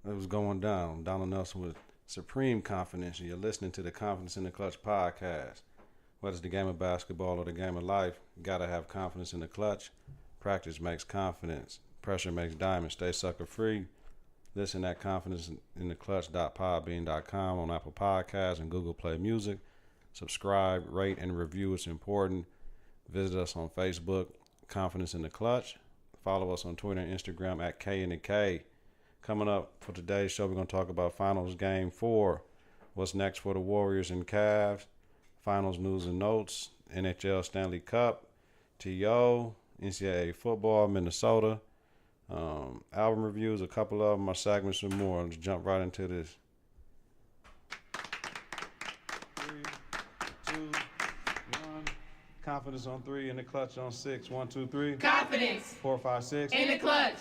It was going down. Donald Nelson with supreme confidence. You're listening to the Confidence in the Clutch podcast. Whether it's the game of basketball or the game of life, you got to have confidence in the clutch. Practice makes confidence. Pressure makes diamonds. Stay sucker free. Listen at confidenceintheclutch.podbean.com on Apple Podcasts and Google Play Music. Subscribe, rate, and review. It's important. Visit us on Facebook, Confidence in the Clutch. Follow us on Twitter and Instagram at K and the K. Coming up for today's show, we're going to talk about Finals Game 4. What's next for the Warriors and Cavs? Finals news and notes. NHL Stanley Cup. TO. NCAA football. Minnesota. Album reviews, a couple of them, our segments and more. Let's jump right into this. 3, 2, 1. Confidence on 3, in the clutch on 6. 1, 2, 3. Confidence. 4, 5, 6. In the clutch.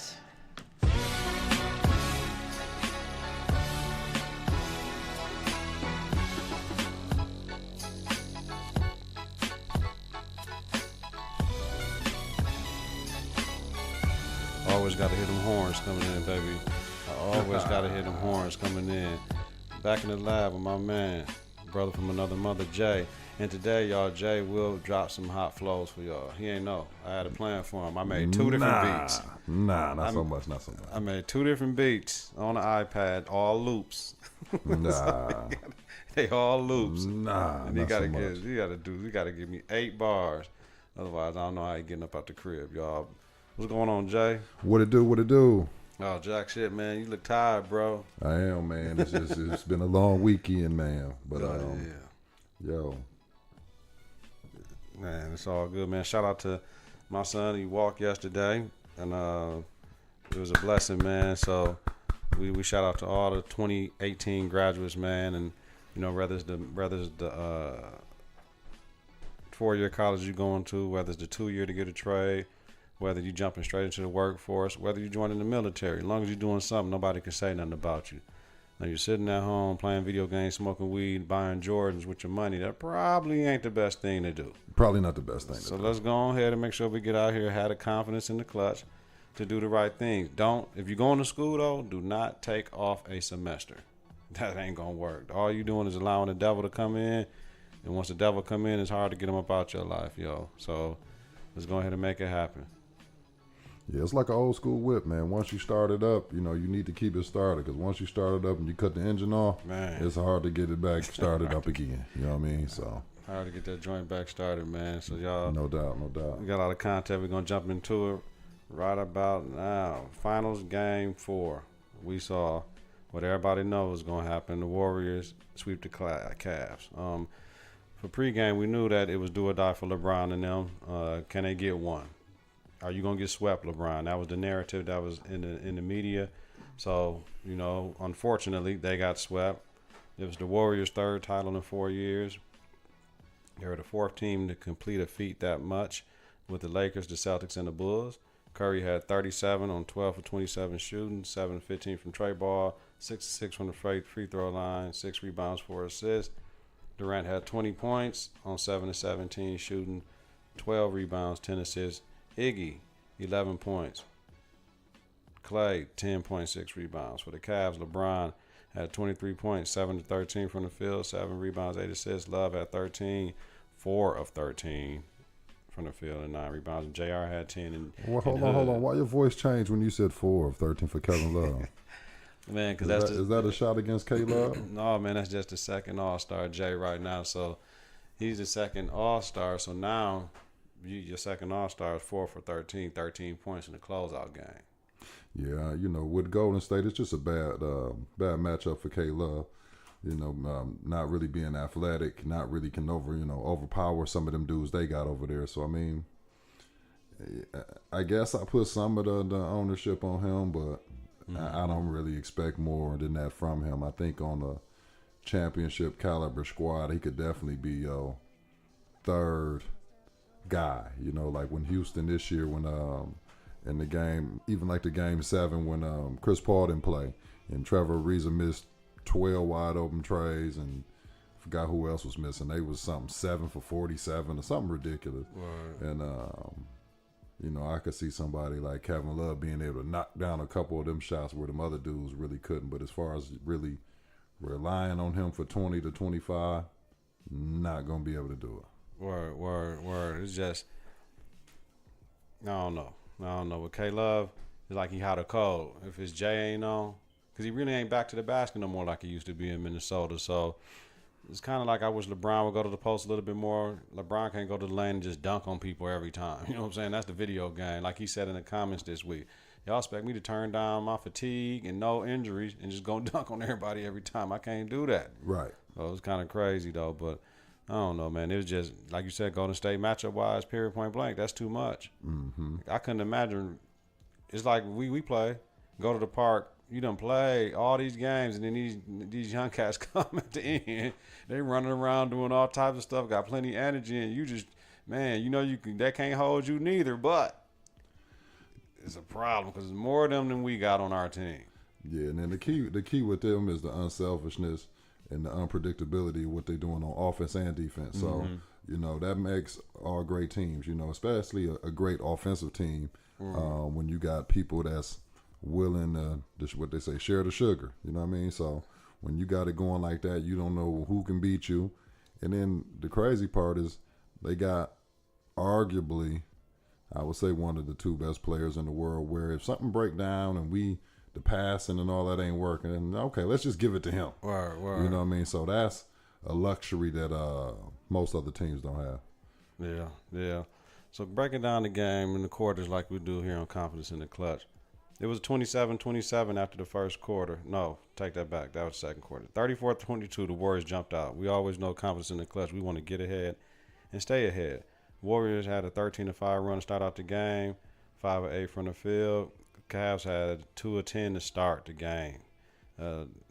Always got to hear them horns coming in, baby. I always got to hear them horns coming in. Back in the lab with my man, brother from another mother, Jay. And today, y'all, Jay will drop some hot flows for y'all. He ain't know. I had a plan for him. I made two different beats. Not so much. I made 2 different beats on the iPad, all loops. Nah. They all loops. Nah, and not so much. You gotta give me 8 bars. Otherwise, I don't know how you getting up out the crib, y'all. What's going on, Jay? What it do? Oh, jack shit, man. You look tired, bro. I am, man. It's been a long weekend, man. But yo, man, it's all good, man. Shout out to my son. He walked yesterday, and it was a blessing, man. So we shout out to all the 2018 graduates, man. And you know, whether it's the 4-year college you're going to, whether it's the 2-year to get a trade, whether you jumping straight into the workforce, whether you're joining the military. As long as you're doing something, nobody can say nothing about you. Now you're sitting at home playing video games, smoking weed, buying Jordans with your money. That probably ain't the best thing to do. Probably not the best thing. So let's go ahead and make sure we get out here, have the confidence in the clutch to do the right things. If you're going to school though, do not take off a semester. That ain't gonna work. All you doing is allowing the devil to come in, and once the devil come in, it's hard to get him up out your life, yo. So let's go ahead and make it happen. Yeah, it's like an old school whip, man. Once you start it up, you know, you need to keep it started, because once you start it up and you cut the engine off, man, it's hard to get it back started up again. You know what I mean? So hard to get that joint back started, man. So y'all, no doubt. We got a lot of content. We're gonna jump into it right about now. Finals Game 4. We saw what everybody knows is gonna happen. The Warriors sweep the Cavs. For pregame, we knew that it was do or die for LeBron and them. Can they get one? Are you gonna get swept, LeBron? That was the narrative that was in the media. So, you know, unfortunately, they got swept. It was the Warriors' 3rd title in 4 years. They were the 4th team to complete a feat that much, with the Lakers, the Celtics, and the Bulls. Curry had 37 on 12 for 27 shooting, 7 for 15 from trey ball, 6 for 6 from the free throw line, 6 rebounds, 4 assists. Durant had 20 points on 7 for 17 shooting, 12 rebounds, 10 assists. Iggy, 11 points. Clay, 10.6 rebounds. For the Cavs, LeBron had 23 points, 7 for 13 from the field, 7 rebounds, 8 assists. Love had 13, 4 of 13 from the field, and 9 rebounds. And JR had 10. Hold on. Why your voice changed when you said 4 of 13 for Kevin Love? Man, because is that a shot against K-Love? No, man, that's just the second All-Star Jay right now. So he's the second All-Star. So now your second All-Star is 4 for 13 points in the closeout game. Yeah, you know, with Golden State, it's just a bad matchup for K-Love. You know, not really being athletic, not really can overpower some of them dudes they got over there. So I mean, I guess I put some of the ownership on him, but I don't really expect more than that from him. I think on a championship caliber squad, he could definitely be your 3rd guy. You know, like when Houston this year, when in the game, even like the game 7 when Chris Paul didn't play and Trevor Ariza missed 12 wide open trays, and forgot who else was missing. They was something 7 for 47 or something ridiculous. Right. And You know, I could see somebody like Kevin Love being able to knock down a couple of them shots where them other dudes really couldn't. But as far as really relying on him for 20 to 25, not going to be able to do it. Word. It's just, I don't know. With K-Love, it's like he hot or cold. If his J ain't on, because he really ain't back to the basket no more like he used to be in Minnesota. So it's kind of like I wish LeBron would go to the post a little bit more. LeBron can't go to the lane and just dunk on people every time. You know what I'm saying? That's the video game. Like he said in the comments this week. Y'all expect me to turn down my fatigue and no injuries and just go dunk on everybody every time. I can't do that. Right. So it was kind of crazy, though. But I don't know, man. It was just, like you said, Golden State matchup-wise, period, point blank. That's too much. Mm-hmm. I couldn't imagine. It's like we play, go to the park. You done play all these games, and then these young cats come at the end. They running around doing all types of stuff, got plenty of energy, and you just, man, you know they can't hold you neither. But it's a problem because there's more of them than we got on our team. Yeah, and then the key with them is the unselfishness and the unpredictability of what they're doing on offense and defense. So, you know, that makes all great teams, you know, especially a great offensive team when you got people that's willing to, what they say, share the sugar. You know what I mean? So when you got it going like that, you don't know who can beat you. And then the crazy part is they got arguably, I would say, one of the two best players in the world, where if something break down and the passing and all that ain't working, and okay, let's just give it to him. Word. You know what I mean? So that's a luxury that most other teams don't have. Yeah. So breaking down the game in the quarters like we do here on Confidence in the Clutch. It was 27-27 after the first quarter. No, take that back. That was the second quarter. 34-22, the Warriors jumped out. We always know Confidence in the Clutch. We want to get ahead and stay ahead. Warriors had a 13-5 run to start out the game, 5 of 8 from the field. Cavs had 2 of 10 to start the game.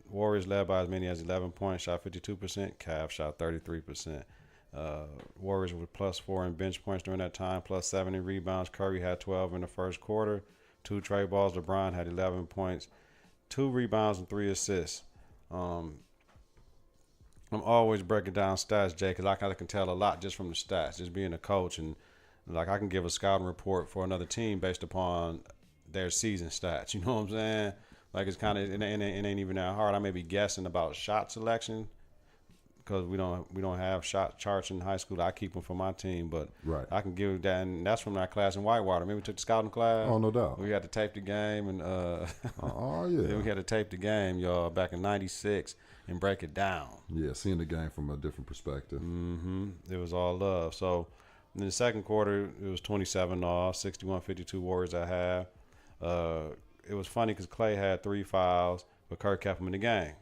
Warriors led by as many as 11 points, shot 52%. Cavs shot 33%. Warriors were +4 in bench points during that time, +7 in rebounds. Curry had 12 in the first quarter. 2 trade balls. LeBron had 11 points, 2 rebounds, and 3 assists. I'm always breaking down stats, Jay, because I can tell a lot just from the stats, just being a coach. And, like, I can give a scouting report for another team based upon their season stats. You know what I'm saying? Like, it's kind of, it ain't even that hard. I may be guessing about shot selection because we don't have shot charts in high school. I keep them for my team, but right. I can give that, and that's from that class in Whitewater. Maybe we took the scouting class. Oh, no doubt. We had to tape the game, and oh yeah, then we had to tape the game, y'all, back in '96 and break it down. Yeah, seeing the game from a different perspective. It was all love. So in the second quarter, it was 27-all, 61-52 Warriors at half. It was funny because Clay had 3 fouls, but Kirk kept him in the game.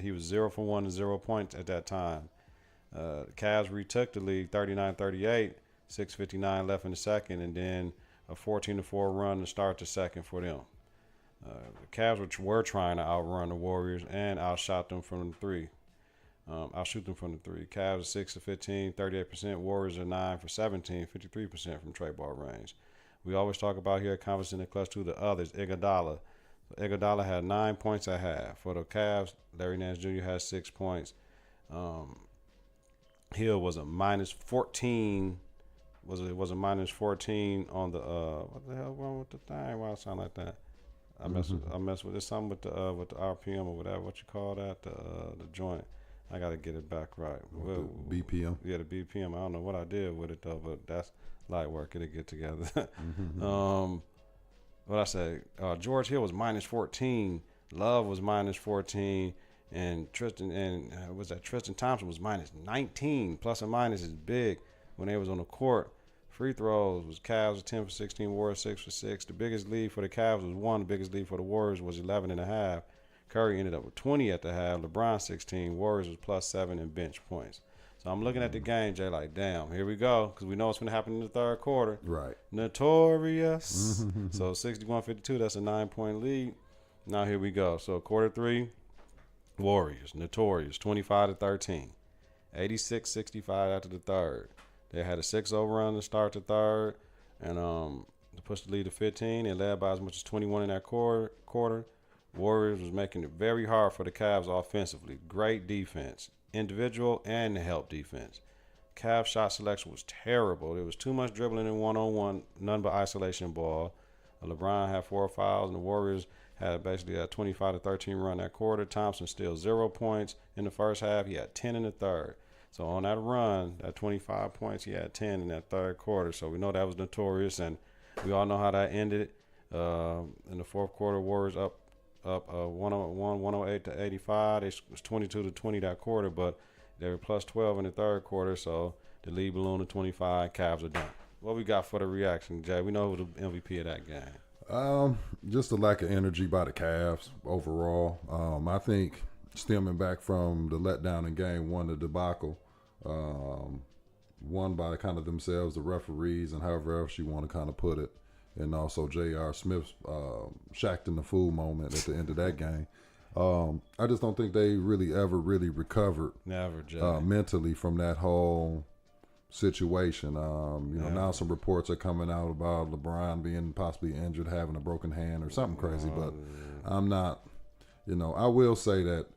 He was 0 for 1 and 0 points at that time. Cavs retook the lead 39-38, 6:59 left in the second, and then a 14-4 run to start the second for them. The Cavs were trying to outrun the Warriors and outshot them from the three. Outshoot them from the three. Cavs 6 of 15, 38%. Warriors are 9 for 17, 53% from trade ball range. We always talk about here at Confidence in the Clutch to the others, Iguodala. Iguodala had 9 points at half. For the Cavs, Larry Nance Jr. had 6 points. Hill was a -14. Was a -14 on the what the hell wrong with the thing? Why it sound like that? I mess with it. Something with the RPM or whatever. What you call that? The joint. I got to get it back right. The BPM. Yeah, the BPM. I don't know what I did with it though, but that's light work. It'll get together. What I say? George Hill was -14. Love was -14, and Tristan Thompson was -19. Plus and minus is big when they was on the court. Free throws was Cavs was 10 for 16, Warriors 6 for 6. The biggest lead for the Cavs was 1. The biggest lead for the Warriors was 11.5. Curry ended up with 20 at the half. LeBron 16. Warriors was +7 in bench points. So I'm looking at the game, Jay, like, damn, here we go, because we know what's going to happen in the third quarter. Right. Notorious. So 61-52, that's a 9-point lead. Now here we go. So quarter 3, Warriors, notorious, 25-13. 86-65 after the third. They had a 6-0 run to start the third, and to push the lead to 15. They led by as much as 21 in that quarter. Warriors was making it very hard for the Cavs offensively. Great defense, individual and the help defense. Cavs shot selection was terrible. There was too much dribbling in one-on-one, none but isolation ball. LeBron had 4 fouls, and the Warriors had basically a 25-13 run that quarter. Thompson still 0 points in the first half. He had 10 in the third. So on that run, that 25 points, he had 10 in that third quarter. So we know that was notorious, and we all know how that ended. In the fourth quarter, Warriors up 101, 108 to 85. It was 22 to 20 that quarter, but they were plus 12 in the third quarter. So the lead balloon to 25. Cavs are done. What we got for the reaction, Jay? We know who the MVP of that game. Just the lack of energy by the Cavs overall. I think stemming back from the letdown in game one, the debacle, won by kind of themselves, the referees, and however else you want to kind of put it. And also J.R. Smith's shacked in the fool moment at the end of that game. I just don't think they really ever really recovered mentally from that whole situation. Now some reports are coming out about LeBron being possibly injured, having a broken hand or something crazy, but I'm not, I will say that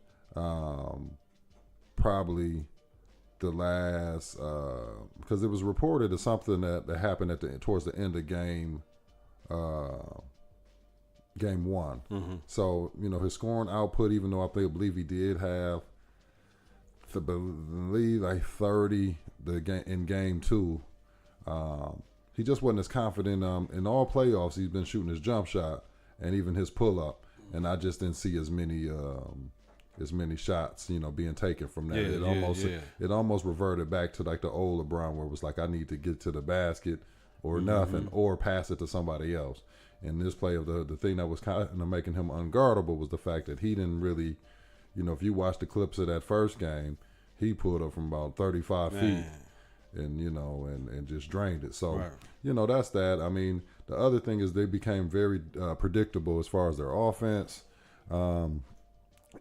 probably the last, because it was reported as something that happened towards the end of game one. Mm-hmm. So, his scoring output, even though I believe he did have, I believe, like 30 in game two, he just wasn't as confident. In all playoffs, he's been shooting his jump shot and even his pull up, and I just didn't see as many shots, being taken from that. It almost reverted back to like the old LeBron, where it was like, I need to get to the basket or nothing, or pass it to somebody else. And this play of the thing that was kind of making him unguardable was the fact that he didn't really, if you watch the clips of that first game, he pulled up from about 35 feet and, and just drained it. So, that's that. I mean, the other thing is they became very predictable as far as their offense. One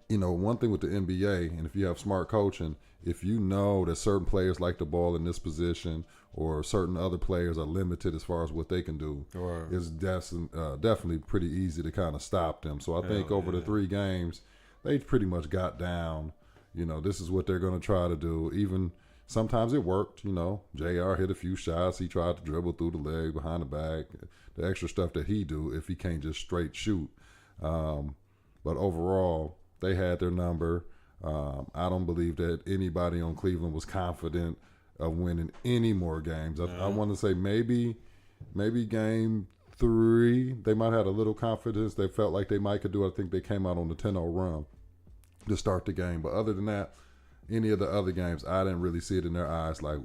thing with the NBA, and if you have smart coaching, if you know that certain players like the ball in this position or certain other players are limited as far as what they can do, it's definitely pretty easy to kind of stop them. So I think over the 3 games, they pretty much got down, this is what they're going to try to do. Even sometimes it worked, JR hit a few shots. He tried to dribble through the leg, behind the back, the extra stuff that he do if he can't just straight shoot. But overall, they had their number. I don't believe that anybody on Cleveland was confident of winning any more games. I want to say maybe game 3, they might have had a little confidence. They felt like they might could do it. I think they came out on the 10-0 run to start the game. But other than that, any of the other games, I didn't really see it in their eyes. Like,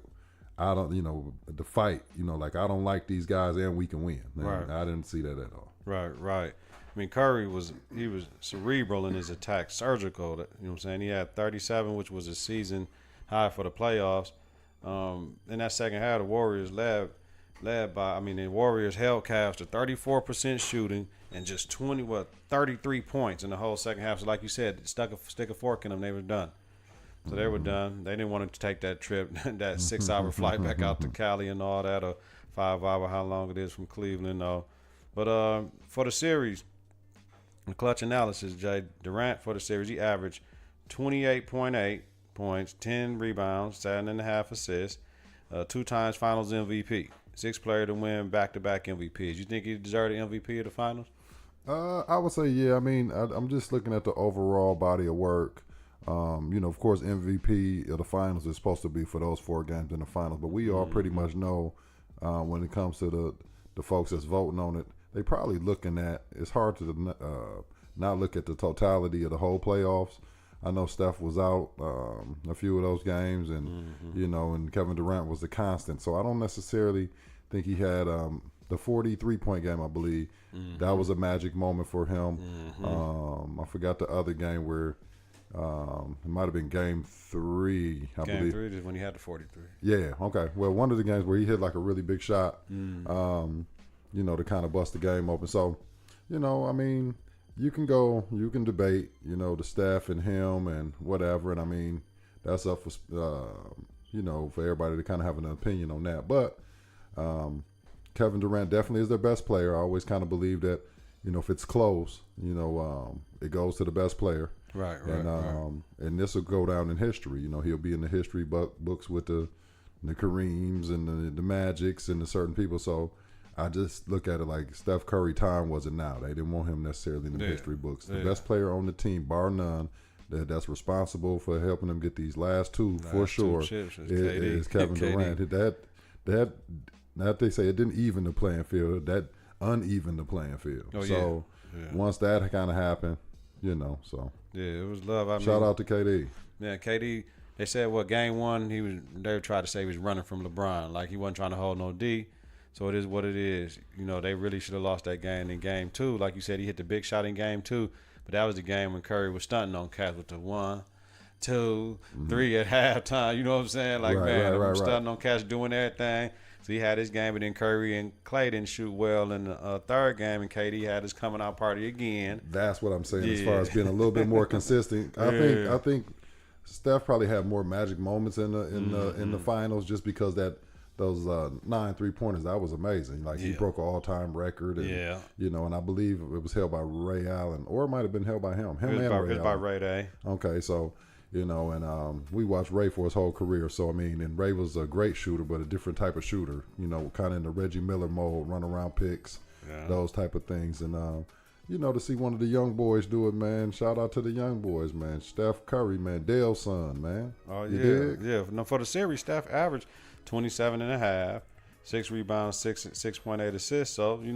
I don't, the fight, like, I don't like these guys and we can win. Right. I didn't see that at all. Right. I mean, Curry was cerebral in his attack, surgical. You know what I'm saying? He had 37, which was a season high for the playoffs. In that second half, the Warriors led by, the Warriors held Cavs to 34% shooting and just 33 points in the whole second half. So like you said, stick a fork in them, they were done. So they were done. They didn't want to take that trip, that 6-hour flight back out to Cali and all that, or 5-hour, how long it is from Cleveland, though. But for the series, the clutch analysis, Jay Durant for the series, he averaged 28.8 points, 10 rebounds, 7.5 assists, 2 times Finals MVP, 6th player to win back-to-back MVPs. You think he deserved the MVP of the Finals? I would say, yeah. I mean, I'm just looking at the overall body of work. Of course, MVP of the Finals is supposed to be for those 4 games in the Finals, but we all pretty much know when it comes to the folks that's voting on it, they probably looking at, it's hard to not look at the totality of the whole playoffs. I know Steph was out a few of those games, and and Kevin Durant was the constant. So I don't necessarily think he had the 43-point game, I believe. That was a magic moment for him. I forgot the other game where it might have been game 3, I believe. Game 3 is when he had the 43. Yeah, okay. Well, one of the games where he hit like a really big shot, to kind of bust the game open. So, you can debate, the Steph and him and whatever. And that's up for, for everybody to kind of have an opinion on that. But Kevin Durant definitely is their best player. I always kind of believe that, if it's close, it goes to the best player. Right. And this will go down in history. He'll be in the history books with the the Kareems and the Magics and the certain people. So I just look at it like Steph Curry time wasn't now. They didn't want him necessarily in the history books. The best player on the team, bar none, that's responsible for helping them get these last two for sure is Kevin Durant. That they say it didn't even the playing field. That uneven the playing field. Once that kind of happened, so it was love. Shout out to KD. Yeah, KD. They said game one they tried to say he was running from LeBron, like he wasn't trying to hold no D. So it is what it is. They really should have lost that game in game two. Like you said, he hit the big shot in game two, but that was the game when Curry was stunting on cats with the 1, 2, 3 at halftime. You know what I'm saying? Like, stunting on cats doing everything. So he had his game, but then Curry and Clay didn't shoot well in the third game, and KD had his coming out party again. That's what I'm saying as far as being a little bit more consistent. I think Steph probably had more magic moments in the finals just because those 9 3-pointers, that was amazing. Like he broke an all-time record, and and I believe it was held by Ray Allen, or it might have been held by him. It was by Ray Day. Okay, so and we watched Ray for his whole career. So and Ray was a great shooter, but a different type of shooter. Kind of in the Reggie Miller mode, run around picks, those type of things, and to see one of the young boys do it, man. Shout out to the young boys, man. Steph Curry, man, Dale's son, man. Oh yeah. No, for the series, Steph averaged 27.5, 6 rebounds, 6.8 assists. So it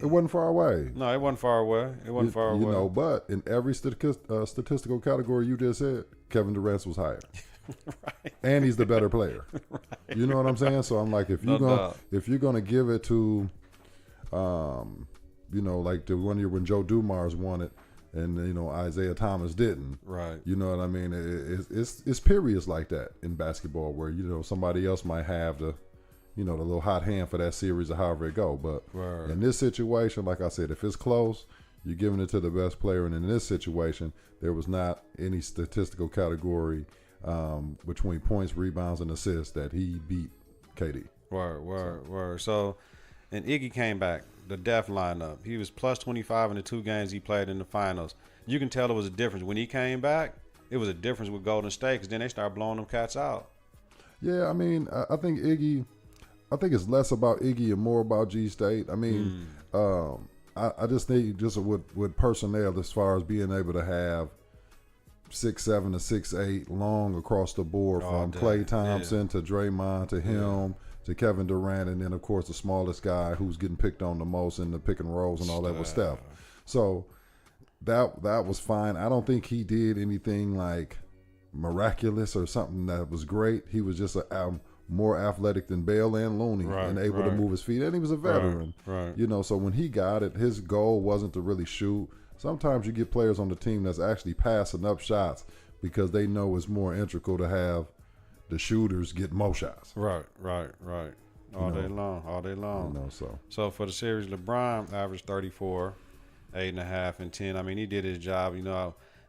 wasn't far away. No, it wasn't far away. But in every statistical category you just said, Kevin Durant was higher. Right. And he's the better player. Right. You know what I'm saying? So I'm like, if you're gonna give it to, like the one year when Joe Dumars won it, and Isaiah Thomas didn't. Right. You know what I mean? It's periods like that in basketball where somebody else might have the little hot hand for that series or however it go. But in this situation, like I said, if it's close, you're giving it to the best player. And in this situation, there was not any statistical category between points, rebounds, and assists that he beat KD. Word. So, and Iggy came back. The death lineup. He was plus 25 in the 2 games he played in the finals. You can tell there was a difference. When he came back, it was a difference with Golden State because then they started blowing them cats out. Yeah, I think it's less about Iggy and more about G State. I just think just with personnel as far as being able to have 6'7" to 6'8" long across the board from Klay Thompson to Draymond to him. To Kevin Durant, and then of course the smallest guy who's getting picked on the most in the pick and rolls and all that was Steph. So that was fine. I don't think he did anything like miraculous or something that was great. He was just more athletic than Bale and Looney and able to move his feet, and he was a veteran. Right. So when he got it, his goal wasn't to really shoot. Sometimes you get players on the team that's actually passing up shots because they know it's more integral to have the shooters get more shots. Right. All day long. So for the series, LeBron averaged 34, 8.5, and 10. He did his job.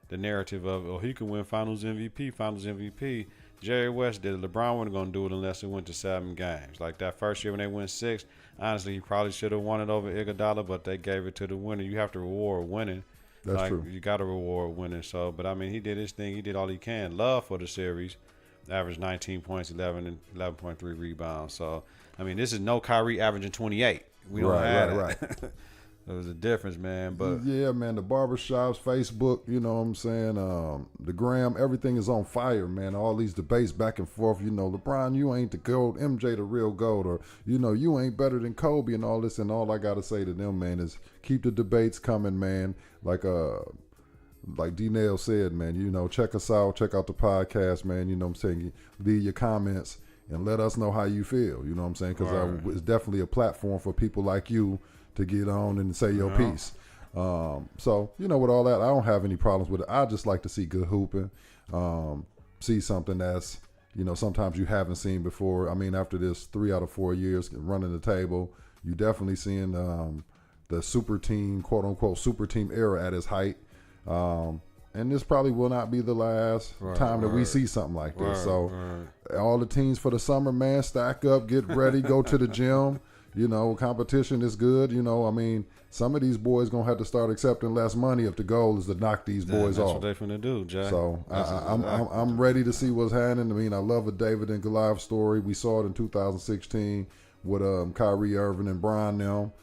The narrative of, he can win Finals MVP. Jerry West did it. LeBron wasn't going to do it unless it went to 7 games. Like that first year when they went 6, honestly, he probably should have won it over Iguodala, but they gave it to the winner. You have to reward winning. That's true. You got to reward winning. So, but he did his thing. He did all he can. Love for the series. Averaged 19 points, 11.3 rebounds. So, this is no Kyrie averaging 28. We don't have that. There was a difference, man. But yeah, man, the barbershops, Facebook, the gram, everything is on fire, man. All these debates back and forth. LeBron, you ain't the GOAT. MJ, the real GOAT. Or, you ain't better than Kobe and all this. And all I got to say to them, man, is keep the debates coming, man. Like D-Nail said, man, check us out. Check out the podcast, man. Leave your comments and let us know how you feel. You know what I'm saying? Because it's definitely a platform for people like you to get on and say your piece. So, with all that, I don't have any problems with it. I just like to see good hooping, see something that's, sometimes you haven't seen before. After this 3 out of 4 years running the table, you definitely seeing the super team, quote unquote, super team era at its height. And this probably will not be the last time that we see something like this. So all the teams for the summer, man, stack up, get ready, go to the gym. You know, competition is good. You know, I mean, some of these boys gonna have to start accepting less money if the goal is to knock these boys that's off. what they're finna do, Jay. So I'm ready to see what's happening. I mean, I love a David and Goliath story. We saw it in 2016 with Kyrie Irving and Brian them.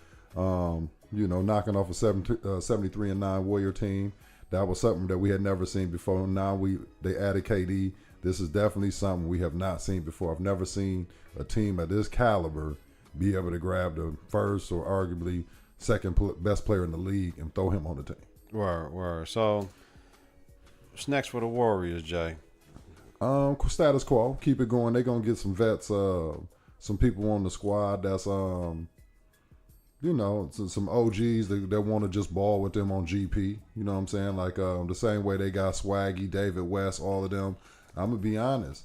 You know, knocking off a 73-9 Warrior team. That was something that we had never seen before. Now they added KD. This is definitely something we have not seen before. I've never seen a team at this caliber be able to grab the first or arguably second best player in the league and throw him on the team. Word. So, what's next for the Warriors, Jay? Status quo. Keep it going. They're going to get some vets, some people on the squad that's, you know, some OGs that want to just ball with them on GP. You know what I'm saying? Like the same way they got Swaggy, David West, all of them. I'm going to be honest.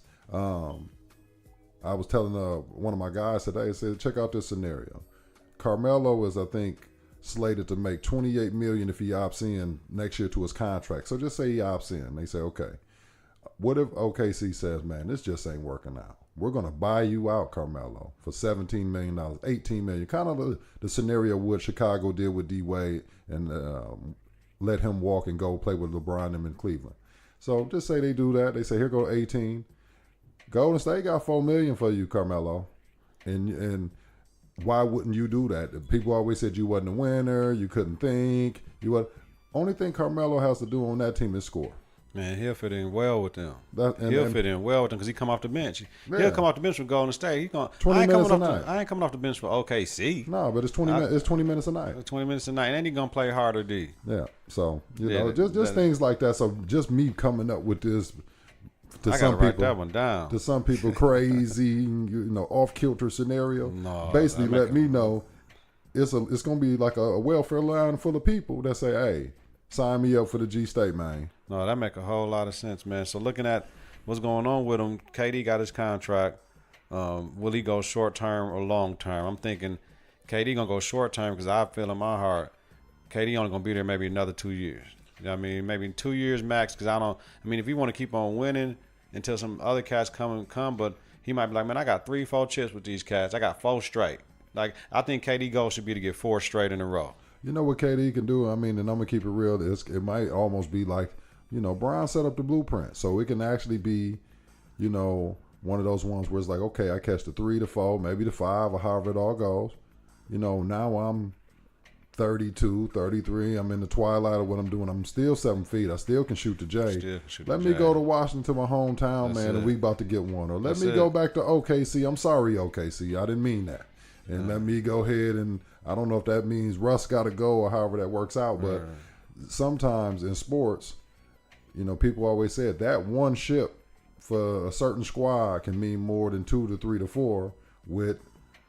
I was telling one of my guys today, I said, check out this scenario. Carmelo is, I think, slated to make $28 million if he opts in next year to his contract. So just say he opts in. They say, okay, what if OKC says, man, this just ain't working out. We're going to buy you out, Carmelo, for $17 million, $18 million. Kind of the scenario what Chicago did with D-Wade and let him walk and go play with LeBron and them in Cleveland. So just say they do that. They say, here go 18. Golden State got $4 million for you, Carmelo. And why wouldn't you do that? People always said you wasn't a winner, you couldn't think. Only thing Carmelo has to do on that team is score. Man, he'll fit in well with them. He'll fit in well with them because he come off the bench. Yeah. He'll come off the bench from Golden State. He gonna 20 minutes a night. I ain't coming off the bench for OKC. No, but it's 20 minutes a night. 20 minutes a night, and then he gonna play harder D. Yeah. So you know, just things like that. So just me coming up with this. I gotta write that one down. To some people, crazy, you know, off kilter scenario. No, basically, let me know it's gonna be like a welfare line full of people that say, "Hey, sign me up for the G State, man." No, that make a whole lot of sense, man. So looking at what's going on with him, KD got his contract. Will he go short term or long term? I'm thinking KD gonna go short term because I feel in my heart KD only gonna be there maybe another 2 years. You know what I mean, maybe 2 years max. Because if you want to keep on winning until some other cats come, but he might be like, man, I got 3-4 chips with these cats. I got 4 straight. Like, I think KD goal should be to get 4 straight in a row. You know what KD can do? I mean, and I'm gonna keep it real. It might almost be like, you know, Brian set up the blueprint, so it can actually be, you know, one of those ones where it's like, okay, I catch the 3 to 4, maybe the 5, or however it all goes. You know, now I'm 32, 33. I'm in the twilight of what I'm doing. I'm still 7 feet. I still can shoot the J. Let me go to Washington, my hometown, man, and we about to get one. Or let me go back to OKC. I'm sorry, OKC. I didn't mean that. And let me go ahead and I don't know if that means Russ got to go or however that works out. But sometimes in sports, you know, people always said that one ship for a certain squad can mean more than 2 to 3 to 4 with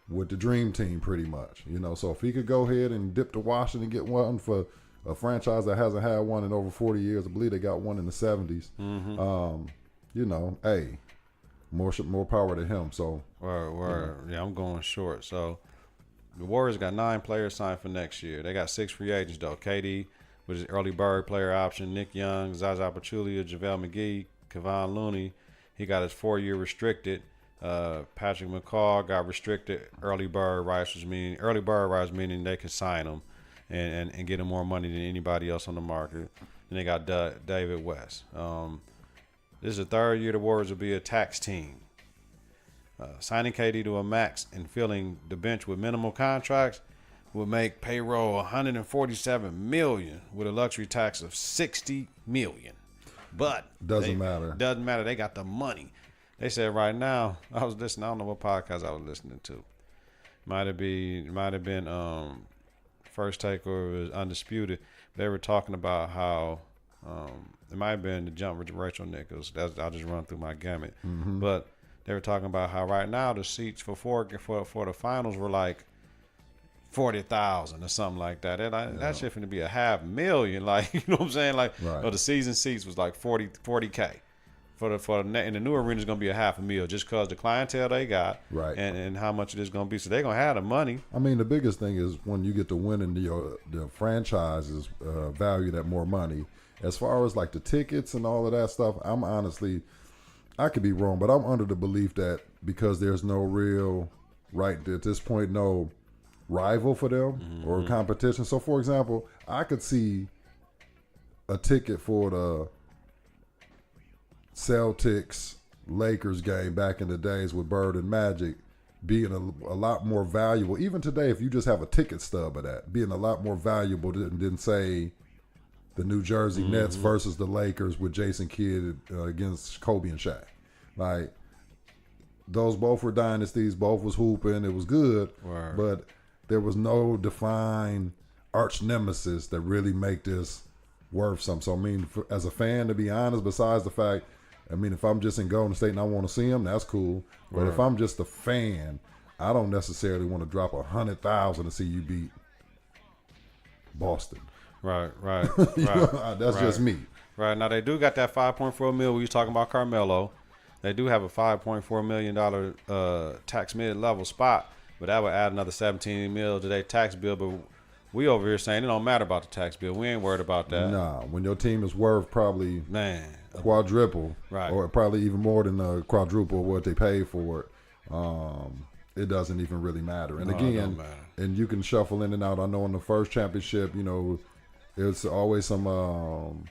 the dream team pretty much, you know. So if he could go ahead and dip to Washington and get one for a franchise that hasn't had one in over 40 years, I believe they got one in the 70s. You know, hey, more power to him. So word. Yeah, I'm going short. So the Warriors got 9 players signed for next year. They got 6 free agents though. KD with his early bird player option, Nick Young, Zaza Pachulia, JaVale McGee, Kevon Looney. He got his 4-year restricted. Patrick McCaw got restricted early bird rights, meaning they could sign him and get him more money than anybody else on the market. Then they got David West. This is the 3rd year the Warriors will be a tax team. Signing KD to a max and filling the bench with minimal contracts will make payroll $147 million with a luxury tax of $60 million. But doesn't matter. They got the money. They said right now, I was listening, I don't know what podcast I was listening to. Might have been First Take or it was Undisputed. They were talking about how it might have been the jump with Rachel Nichols. I'll just run through my gamut. But they were talking about how right now the seats for the finals were like 40,000 or something like that. That shit finna be $500,000. Like, you know what I'm saying? Like, the season seats was like 40K. In the new arena is gonna be $500,000 just cause the clientele they got, and how much it is gonna be. So they're gonna have the money. I mean, the biggest thing is when you get to win and the franchises valued at more money. As far as like the tickets and all of that stuff, I'm honestly, I could be wrong, but I'm under the belief that because there's no real at this point, no rival for them or competition. So, for example, I could see a ticket for the Celtics Lakers game back in the days with Bird and Magic being a lot more valuable. Even today, if you just have a ticket stub of that, being a lot more valuable than say, the New Jersey Nets versus the Lakers with Jason Kidd against Kobe and Shaq. Like, those both were dynasties, both was hooping, it was good, but there was no defined arch nemesis that really make this worth something. So, I mean, as a fan, to be honest, besides the fact, I mean, if I'm just in Golden State and I want to see him, that's cool. But if I'm just a fan, I don't necessarily want to drop $100,000 to see you beat Boston. Right. That's just me. Right. Now, they do got that $5.4 million. We was talking about Carmelo. They do have a $5.4 million tax mid-level spot, but that would add another $17 million to their tax bill. But we over here saying it don't matter about the tax bill. We ain't worried about that. Nah, when your team is worth probably quadruple, or probably even more than quadruple what they paid for it, it doesn't even really matter. And again, and you can shuffle in and out. I know in the first championship, you know, it's always some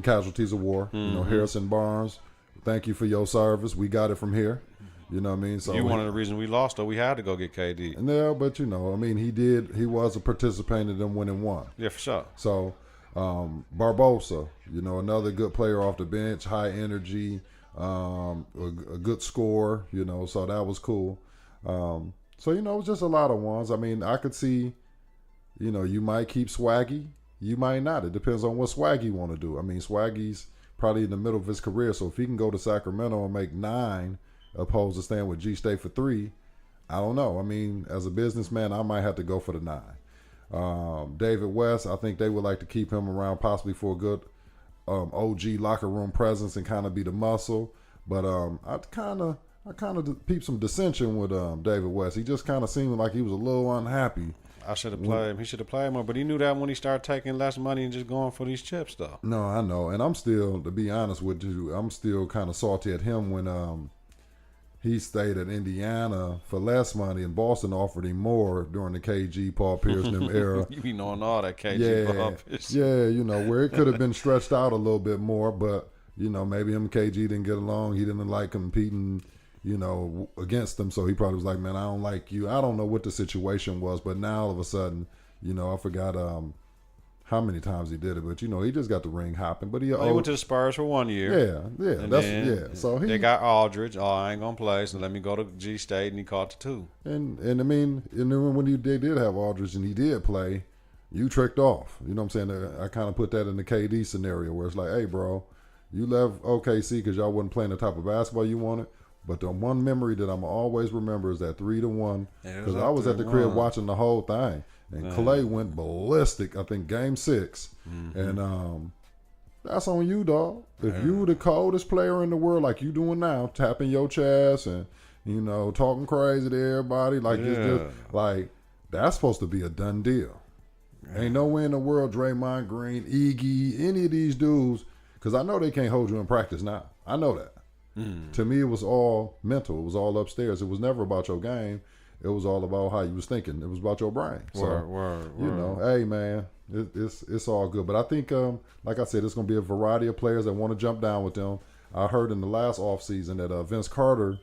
casualties of war. You know, Harrison Barnes, thank you for your service. We got it from here. You know what I mean? So one of the reasons we lost, though, we had to go get KD. Yeah, but you know, I mean, he was a participant in them winning one. Yeah, for sure. So Barbosa, you know, another good player off the bench, high energy, a good scorer, you know, so that was cool. So, you know, it was just a lot of ones. I mean, I could see, you know, you might keep Swaggy, you might not. It depends on what Swaggy want to do. I mean, Swaggy's probably in the middle of his career, so if he can go to Sacramento and make 9 opposed to staying with G State for 3, I don't know. I mean, as a businessman, I might have to go for the 9. David West, I think they would like to keep him around possibly for a good OG locker room presence and kind of be the muscle. But I kind of peeped some dissension with David West. He just kind of seemed like he was a little unhappy. I should have played him. He should have played more, but he knew that when he started taking less money and just going for these chips, though. No, I know. And I'm still, to be honest with you, I'm still kind of salty at him when he stayed at Indiana for less money and Boston offered him more during the KG, Paul Pierce and them era. You be knowing all that KG, Paul Pierce. Yeah, you know, where it could have been stretched out a little bit more, but, you know, maybe him and KG didn't get along. He didn't like competing, you know, against them. So he probably was like, man, I don't like you. I don't know what the situation was, but now all of a sudden, you know, I forgot how many times he did it, but you know, he just got the ring hopping. But he went to the Spurs for 1 year. Yeah. So they got Aldridge. Oh, I ain't gonna play, so let me go to G State, and he caught the 2. And I mean, and then when they did have Aldridge and he did play, you tricked off. You know what I'm saying? I kind of put that in the KD scenario where it's like, hey, bro, you left OKC because y'all wasn't playing the type of basketball you wanted. But the one memory that I'm always remember is that 3-1 because I was at the crib watching the whole thing. And Clay went ballistic, I think, game 6. And that's on you, dog. If you the coldest player in the world like you doing now, tapping your chest and, you know, talking crazy to everybody, like, like that's supposed to be a done deal. Ain't no way in the world Draymond Green, Iggy, any of these dudes, because I know they can't hold you in practice now. I know that. To me, it was all mental. It was all upstairs. It was never about your game. It was all about how you was thinking. It was about your brain. So, word. You know, hey, man, it's all good. But I think, like I said, it's going to be a variety of players that want to jump down with them. I heard in the last offseason that Vince Carter,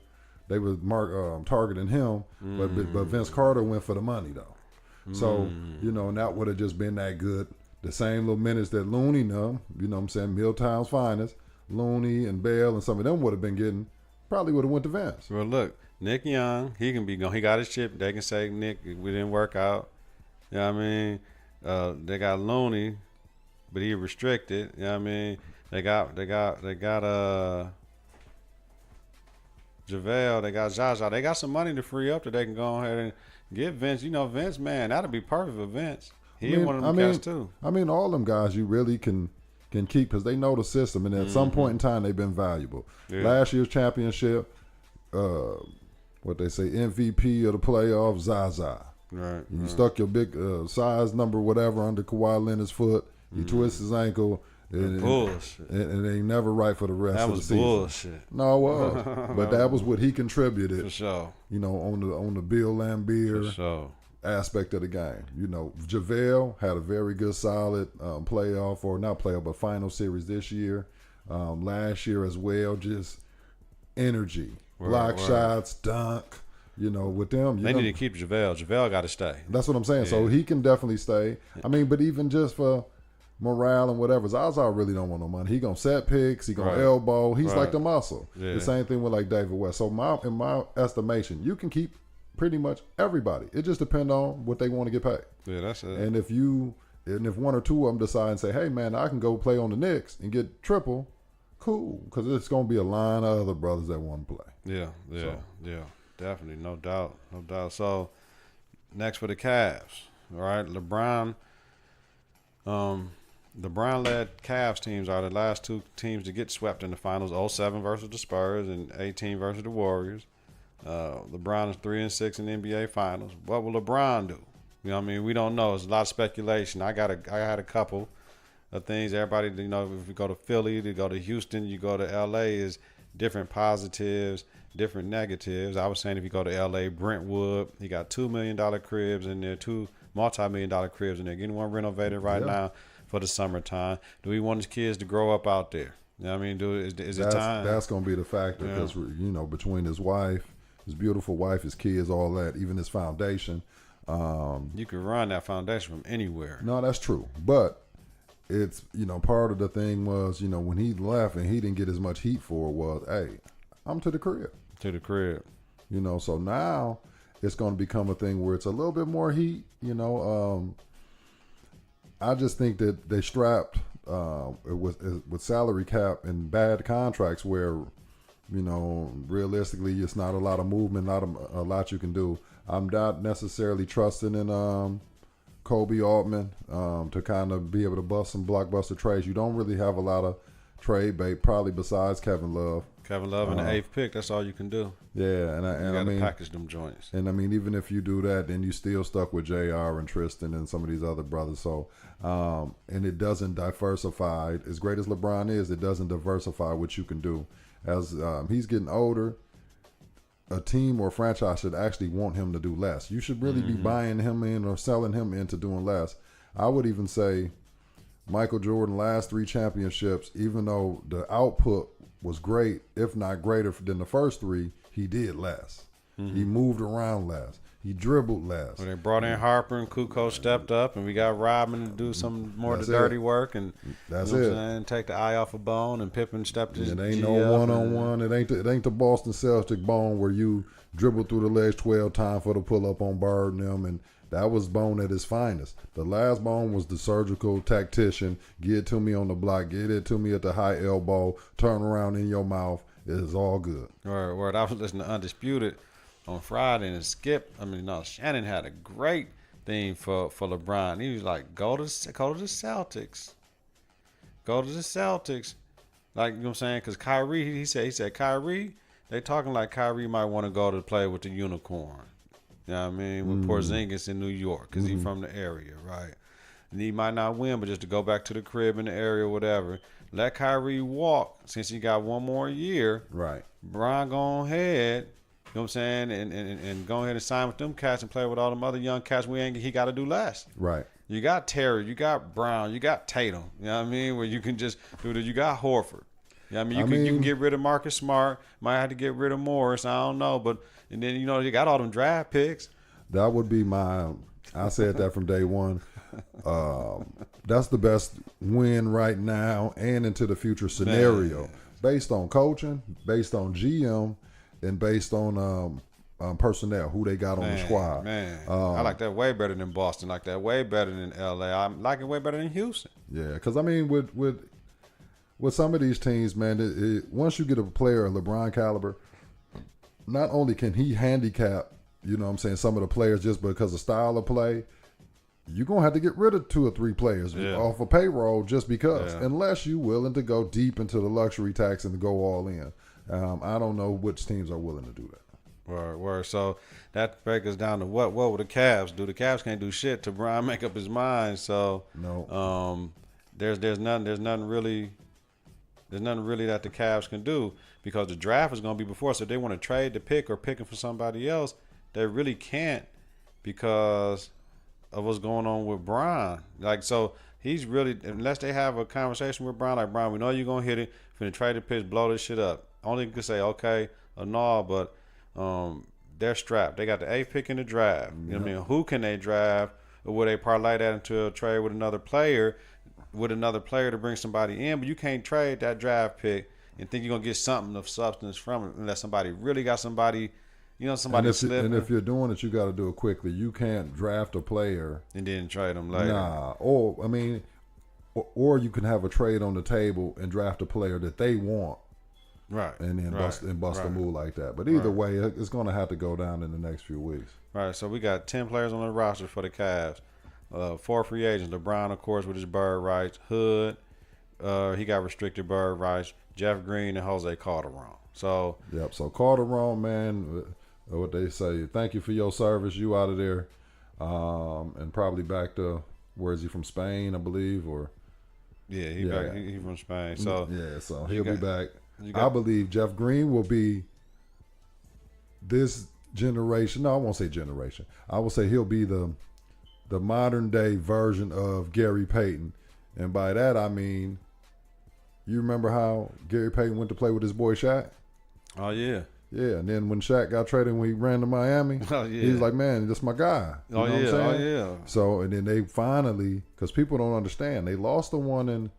they were targeting him, but Vince Carter went for the money, though. So, you know, and that would have just been that good. The same little minutes that Looney, you know what I'm saying, Milltown's finest, Looney and Bell and some of them would have been getting, probably would have went to Vince. Well, look, Nick Young, he can be gone. He got his chip. They can say, Nick, we didn't work out. You know what I mean? They got Looney, but he restricted. You know what I mean? They got JaVale. They got Jaja. They got some money to free up that they can go ahead and get Vince. You know, Vince, man, that'd be perfect for Vince. He one of them guys too. I mean, all them guys you really can keep because they know the system, and at some point in time they've been valuable. Yeah. Last year's championship, what they say, MVP of the playoffs, Zaza. Right. You stuck your big size number, whatever, under Kawhi Leonard's foot. You twist his ankle. Bullshit. And it ain't never right for the rest of the season. That was bullshit. No, it was. But that was what he contributed. For sure. You know, on the Bill Laimbeer. For sure. aspect of the game. You know, JaVale had a very good, solid playoff, or not playoff, but final series this year. Last year as well, just energy, block shots, dunk. You know, with them, they need to keep JaVale. JaVale got to stay. That's what I'm saying. Yeah. So he can definitely stay. I mean, but even just for morale and whatever, Zaza really don't want no money. He gonna set picks. He gonna elbow. He's like the muscle. Yeah. The same thing with like David West. So in my estimation, you can keep pretty much everybody. It just depends on what they want to get paid. Yeah, that's it. And if one or two of them decide and say, hey man, I can go play on the Knicks and get triple, cool, because it's gonna be a line of other brothers that want to play. Yeah. Definitely, no doubt. So, next for the Cavs, all right, LeBron led Cavs teams are the last two teams to get swept in the finals, 07 versus the Spurs and 18 versus the Warriors. LeBron is 3-6 in the NBA Finals. What will LeBron do? You know what I mean? We don't know. It's a lot of speculation. I had a couple of things. Everybody, you know, if you go to Philly, you go to Houston, you go to LA, is different positives, different negatives. I was saying if you go to LA, Brentwood, he got $2 million cribs in there, 2 multi-million-dollar cribs in there, getting one renovated right now for the summertime. Do we want his kids to grow up out there? You know what I mean? Is it time? That's going to be the factor because, you know, between his wife, his beautiful wife, his kids, all that, even his foundation. You can run that foundation from anywhere. No, that's true. But it's, you know, part of the thing was, you know, when he left and he didn't get as much heat for it was, hey, I'm to the crib. You know, so now it's going to become a thing where it's a little bit more heat, you know. I just think that they strapped with salary cap and bad contracts where, you know, realistically it's not a lot of movement, not a lot you can do. I'm not necessarily trusting in Kobe Altman to kind of be able to bust some blockbuster trades. You don't really have a lot of trade bait, probably besides Kevin Love. Kevin Love and the 8th pick, that's all you can do. Yeah, and I mean, package them joints. And I mean, even if you do that, then you still stuck with JR and Tristan and some of these other brothers. So, and it doesn't diversify. As great as LeBron is, it doesn't diversify what you can do. As he's getting older, a team or franchise should actually want him to do less. You should really be buying him in or selling him into doing less. I would even say Michael Jordan last 3 championships, even though the output was great, if not greater than the first 3, he did less. He moved around less. He dribbled less. When they brought in Harper and Kukoc stepped up, and we got Rodman to do some more of the dirty work, and that's it. Take the eye off a bone, and Pippen stepped his. It ain't no one-on-one. It ain't the Boston Celtic bone where you dribble through the legs 12 times for the pull up on Bird and them, and that was Bone at his finest. The last Bone was the surgical tactician. Get it to me on the block. Get it to me at the high elbow. Turn around in your mouth. It's all good. Word. I was listening to Undisputed on Friday, and Shannon had a great thing for LeBron. He was like, go to the Celtics. Go to the Celtics. Like, you know what I'm saying? Because Kyrie, he said, Kyrie, they talking like Kyrie might want to go to play with the unicorn. You know what I mean? With Porzingis in New York, because he's from the area, right? And he might not win, but just to go back to the crib in the area or whatever. Let Kyrie walk since he got one more year. Right. Brian, go ahead. You know what I'm saying? And go ahead and sign with them cats and play with all them other young cats. He got to do less. Right. You got Terry, you got Brown, you got Tatum. You know what I mean? Where you can just do that. You got Horford. You know what I mean? You can get rid of Marcus Smart. Might have to get rid of Morris. I don't know. But and then, you know, you got all them draft picks. That would be I said that from day one. That's the best win right now and into the future scenario. Man. Based on coaching, based on GM, and based on personnel, who they got on the squad. Man, I like that way better than Boston. I like that way better than LA. I like it way better than Houston. Yeah, because I mean, with some of these teams, man, once you get a player of LeBron caliber, not only can he handicap, you know what I'm saying, some of the players just because of style of play, you're going to have to get rid of 2 or 3 players off of payroll just because, unless you're willing to go deep into the luxury tax and to go all in. I don't know which teams are willing to do that. Word. So that breaks us down to what will the Cavs do? The Cavs can't do shit till Brian make up his mind. So no. There's nothing really that the Cavs can do because the draft is going to be before. So if they want to trade the pick or pick it for somebody else, they really can't because of what's going on with Brian. Like, so he's really, unless they have a conversation with Brian, like, Brian, we know you're going to hit it. Finna trade the pitch, blow this shit up. Only you can say, okay, or no, but they're strapped. They got the 8th pick in the draft. You know what I mean? Who can they draft? Or will they parlay that into a trade with another player to bring somebody in? But you can't trade that draft pick and think you're going to get something of substance from it unless somebody really got somebody, somebody slipping. And if you're doing it, you got to do it quickly. You can't draft a player and then trade them later. Nah. Or you can have a trade on the table and draft a player that they want. Right. And then bust a move like that. But either way, it's going to have to go down in the next few weeks. Right. So we got 10 players on the roster for the Cavs. 4 free agents. LeBron, of course, with his bird rights. Hood, he got restricted bird rights. Jeff Green and Jose Calderon. So yep. So Calderon, man, what they say, thank you for your service. You out of there, and probably back to, where is he from? Spain, I believe, or he back. He from Spain. So so he'll be back. I believe Jeff Green will be this generation. No, I won't say generation. I will say he'll be the modern day version of Gary Payton, and by that I mean, you remember how Gary Payton went to play with his boy Shaq? Oh yeah. Yeah, and then when Shaq got traded, when he ran to Miami, he was like, man, this my guy. You know what I'm saying? So, and then they finally, because people don't understand, they lost the one in,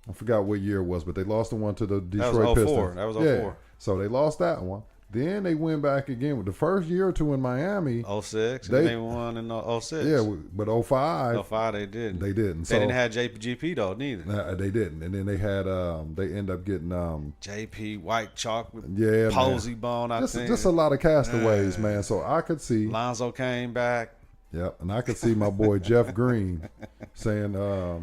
I forgot what year it was, but they lost the one to the Detroit Pistons. That was 04. So they lost that one. Then they went back again with the first year or two in Miami. 06. They won in 06. Yeah, but 05. 05 they didn't. They didn't. They didn't have JPGP though, neither. They didn't. And then they had they end up getting JP White Chalk with yeah, Posey Bone. Just a lot of castaways, man. So I could see Lonzo came back. Yep, and I could see my boy Jeff Green saying,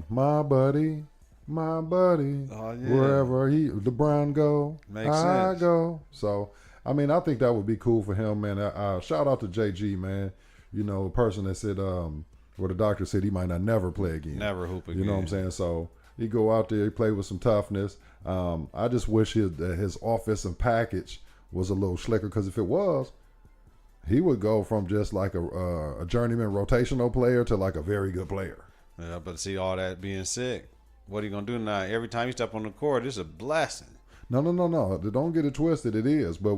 my buddy. Wherever LeBron go, I go. So I mean, I think that would be cool for him, man. Shout out to JG, man. A person that said, where the doctor said he might not never play again. Never hoop again. You know what I'm saying? So he go out there, he play with some toughness. I just wish his offensive package was a little slicker, because if it was, he would go from just like a journeyman rotational player to like a very good player. Yeah, but see, all that being sick, what are you going to do now? Every time you step on the court, it's a blessing. No. Don't get it twisted. It is. But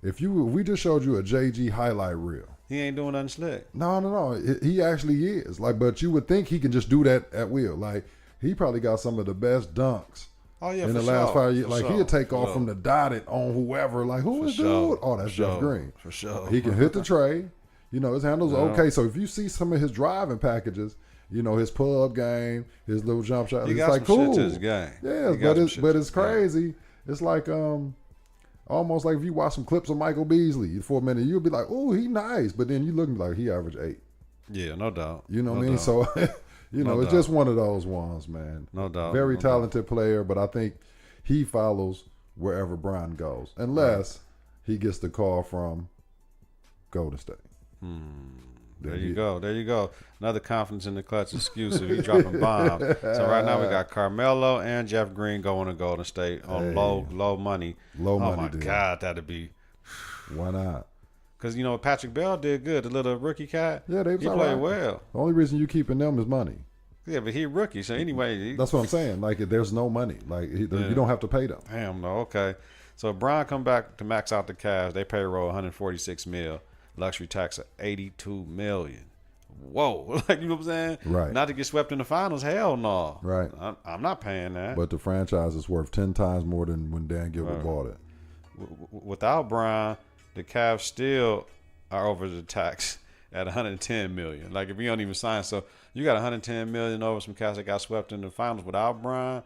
if we just showed you a JG highlight reel. He ain't doing nothing slick. No. He actually is. But you would think he can just do that at will. Like, he probably got some of the best dunks. Oh, yeah, in the last 5 years. Like, he'll take off from the dotted on whoever. Like, who is dude? Oh, that's Jeff Green. For sure. He can hit the tray. His handles are okay. So if you see some of his driving packages, his pull-up game, his little jump shot. He it's got like some cool. Shit to his game. Yeah, but it's crazy. It's like almost like if you watch some clips of Michael Beasley for a minute, you'll be like, "Oh, he nice," but then you look like he averaged 8. Yeah, no doubt. You know what I mean? So, it's just one of those ones, man. No doubt. Very talented player, but I think he follows wherever Brian goes, unless he gets the call from Golden State. There you go. Another confidence in the Klutch exclusive. He dropping bombs. So right now we got Carmelo and Jeff Green going to Golden State on low money. Oh my God, that'd be. Why not? Because Patrick Bell did good. The little rookie cat. Yeah, he played well. The only reason you keeping them is money. Yeah, but he rookie. So anyway, that's what I'm saying. Like, there's no money. Like, you don't have to pay them. Damn, no. Okay. So Brian come back to max out the Cavs. They payroll 146 mil. Luxury tax of $82 million. Whoa. Like, you know what I'm saying? Right. Not to get swept in the finals. Hell no. Right. I'm not paying that. But the franchise is worth 10 times more than when Dan Gilbert bought it. Without Brian, the Cavs still are over the tax at $110 million. Like, if you don't even sign, so you got $110 million over some cats that got swept in the finals. Without Brian,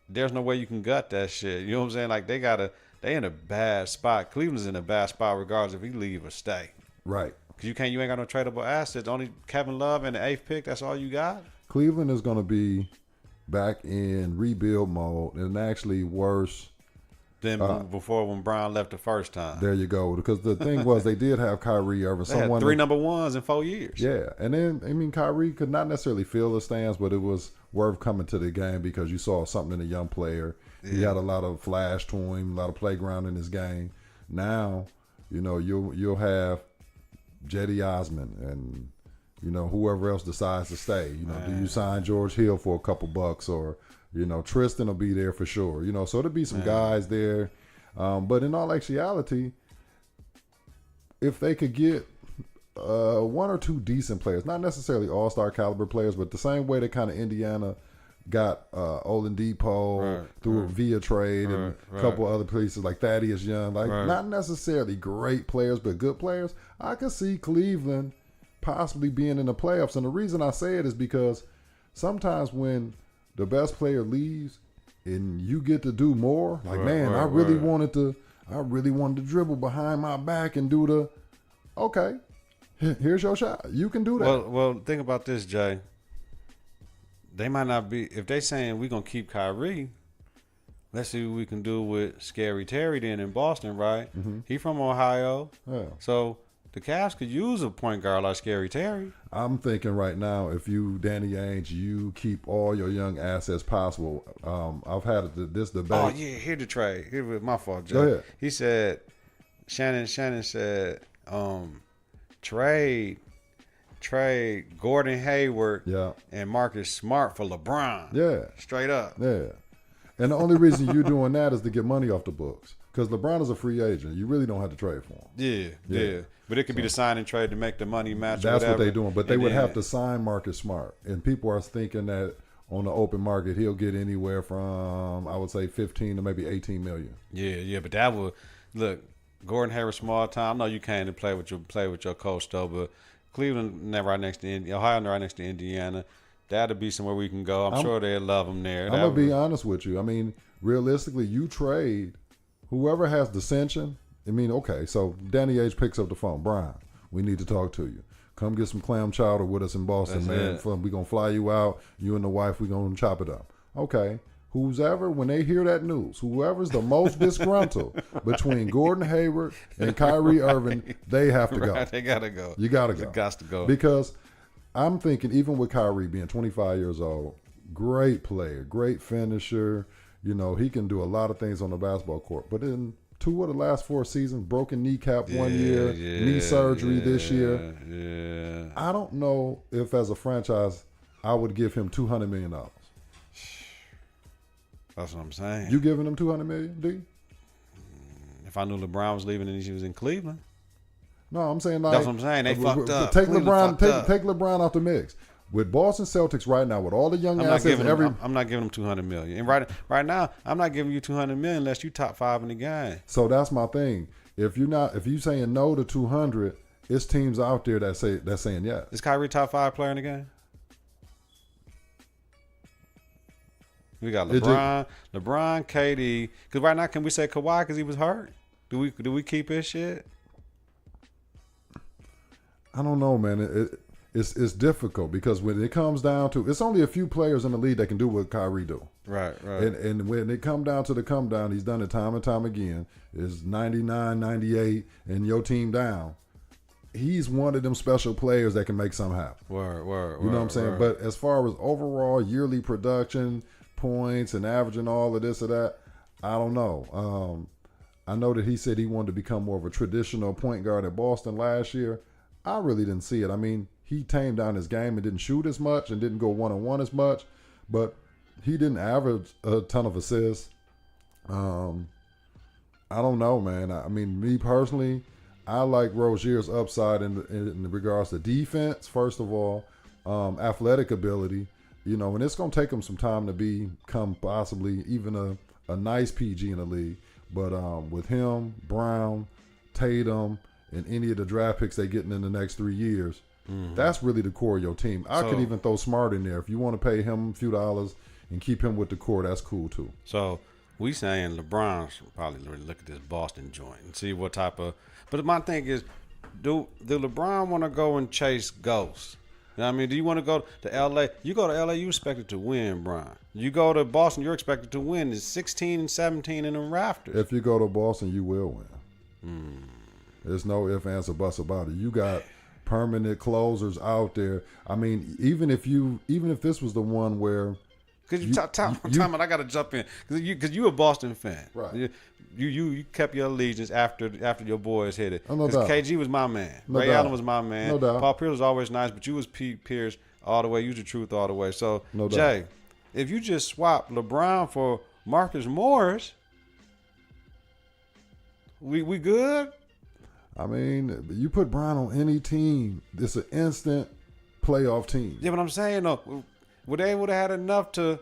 there's no way you can gut that shit. You know what I'm saying? Like, they in a bad spot. Cleveland's in a bad spot regardless if he leave or stay. Right. Because you ain't got no tradable assets. Only Kevin Love and the 8th pick, that's all you got? Cleveland is going to be back in rebuild mode, and actually worse than before when Brian left the first time. There you go. Because the thing was, they did have Kyrie Irving. They had 3 number ones in 4 years. Yeah. And then, Kyrie could not necessarily fill the stands, but it was worth coming to the game because you saw something in a young player. Yeah. He had a lot of flash to him, a lot of playground in his game. Now, You know, you'll have Jetty Osman and, you know, whoever else decides to stay. You know, do you sign George Hill for a couple bucks, or, you know, Tristan will be there for sure. You know, so there'll be some guys there. But in all actuality, if they could get one or two decent players, not necessarily all-star caliber players, but the same way that kind of Indiana got Oladipo through via trade and a couple other places like Thaddeus Young, like not necessarily great players, but good players. I could see Cleveland possibly being in the playoffs. And the reason I say it is because sometimes when the best player leaves and you get to do more, like, I really wanted to dribble behind my back and do the, okay, here's your shot. You can do that. Well, think about this, Jay. They might not be, if they saying we're going to keep Kyrie, let's see what we can do with Scary Terry then in Boston, right? Mm-hmm. He from Ohio. Yeah. So the Cavs could use a point guard like Scary Terry. I'm thinking right now, if you, Danny Ainge, you keep all your young assets possible. I've had this debate. Oh, yeah, here the trade. Here was my fault, Jay. Go ahead. He said, Shannon said, trade Gordon Hayward and Marcus Smart for LeBron. Yeah. Straight up. Yeah. And the only reason you're doing that is to get money off the books. Because LeBron is a free agent. You really don't have to trade for him. Yeah. But it could be the sign and trade to make the money match. That's what they're doing. But they would have to sign Marcus Smart. And people are thinking that on the open market, he'll get anywhere from, I would say, 15 to maybe 18 million. Yeah. But that would, look, Gordon Hayward, small time. I know you came to play with your coach, though, but Cleveland right next to Ohio, right next to Indiana. That'll be somewhere we can go. I'm sure they'll love them there. I'm going to be honest with you. I mean, realistically, you trade whoever has dissension. I mean, okay, so Danny Ainge picks up the phone. Brian, we need to talk to you. Come get some clam chowder with us in Boston, man. We're going to fly you out. You and the wife, we're going to chop it up. Okay. When they hear that news, whoever's the most disgruntled between Gordon Hayward and Kyrie Irving, they have to go. They got to go. You got to go. It got to go. Because I'm thinking, even with Kyrie being 25 years old, great player, great finisher. You know, he can do a lot of things on the basketball court. But in 2 of the last 4 seasons, broken kneecap 1 year, knee surgery this year. Yeah. I don't know if as a franchise, I would give him $200 million. That's what I'm saying. You giving him $200 million, D? If I knew LeBron was leaving and he was in Cleveland. No, I'm saying like that's what I'm saying. They fucked up. Take LeBron out the mix. With Boston Celtics right now, with all the young assets, I'm not giving them $200 million. And right now, I'm not giving you $200 million unless you top 5 in the game. So that's my thing. If you saying no to 200, it's teams out there that's saying yes. Is Kyrie top 5 player in the game? We got LeBron, KD. Because right now, can we say Kawhi because he was hurt? Do we keep his shit? I don't know, man. It's difficult because when it comes down to, it's only a few players in the league that can do what Kyrie do. Right. And when it come down to the come down, he's done it time and time again. It's 99, 98, and your team down. He's one of them special players that can make something happen. Word. You know what I'm saying? But as far as overall yearly production, points and averaging all of this or that, I don't know. I know that he said he wanted to become more of a traditional point guard at Boston last year. I really didn't see it. I mean, he tamed down his game and didn't shoot as much and didn't go one-on-one as much, but he didn't average a ton of assists. I don't know, man. I mean, me personally, I like Rozier's upside in regards to defense, first of all, athletic ability. You know, and it's going to take him some time to become possibly even a nice PG in the league. But with him, Brown, Tatum, and any of the draft picks they're getting in the next 3 years, that's really the core of your team. I could even throw Smart in there. If you want to pay him a few dollars and keep him with the core, that's cool too. So we saying LeBron should probably look at this Boston joint and see what type of – but my thing is, do LeBron want to go and chase ghosts? You know what I mean? Do you want to go to L.A.? You go to L.A., you're expected to win, Brian. You go to Boston, you're expected to win. It's 16 and 17 in the rafters. If you go to Boston, you will win. There's no ifs, ands, or buts about it. You got permanent closers out there. I mean, even if this was the one where Because time out, I got to jump in. Because you a Boston fan. Right. You kept your allegiance after your boys hit it. Oh, no Because doubt. KG was my man. No Ray doubt. Allen was my man. No doubt. Paul Pierce was always nice, but you was Pierce all the way. You was the truth all the way. So, No doubt. Jay, if you just swap LeBron for Marcus Morris, we good? I mean, you put Brown on any team, it's an instant playoff team. Yeah, but I'm saying, though, would they would have had enough to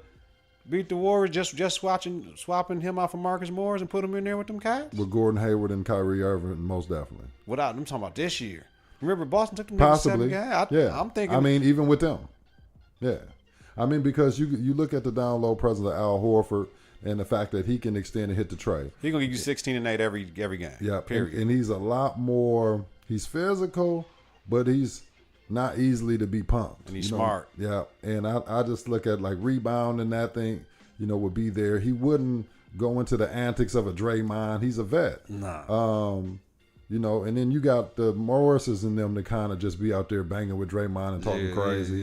beat the Warriors just swapping him out for Marcus Morris and put him in there with them Cavs? With Gordon Hayward and Kyrie Irving, most definitely. Without them talking about this year. Remember, Boston took them Possibly. niggas 7 games. Yeah. I'm thinking. I mean, even with them. Yeah. I mean, because you look at the down low presence of Al Horford and the fact that he can extend and hit the tray. He's going to give you 16 and 8 every game. Yeah. Period. And he's a lot more, he's physical, but he's not easily to be pumped. And he's smart. Yeah. And I just look at like rebounding that thing, would be there. He wouldn't go into the antics of a Draymond. He's a vet. Nah. And then you got the Morrises in them to kind of just be out there banging with Draymond and talking crazy.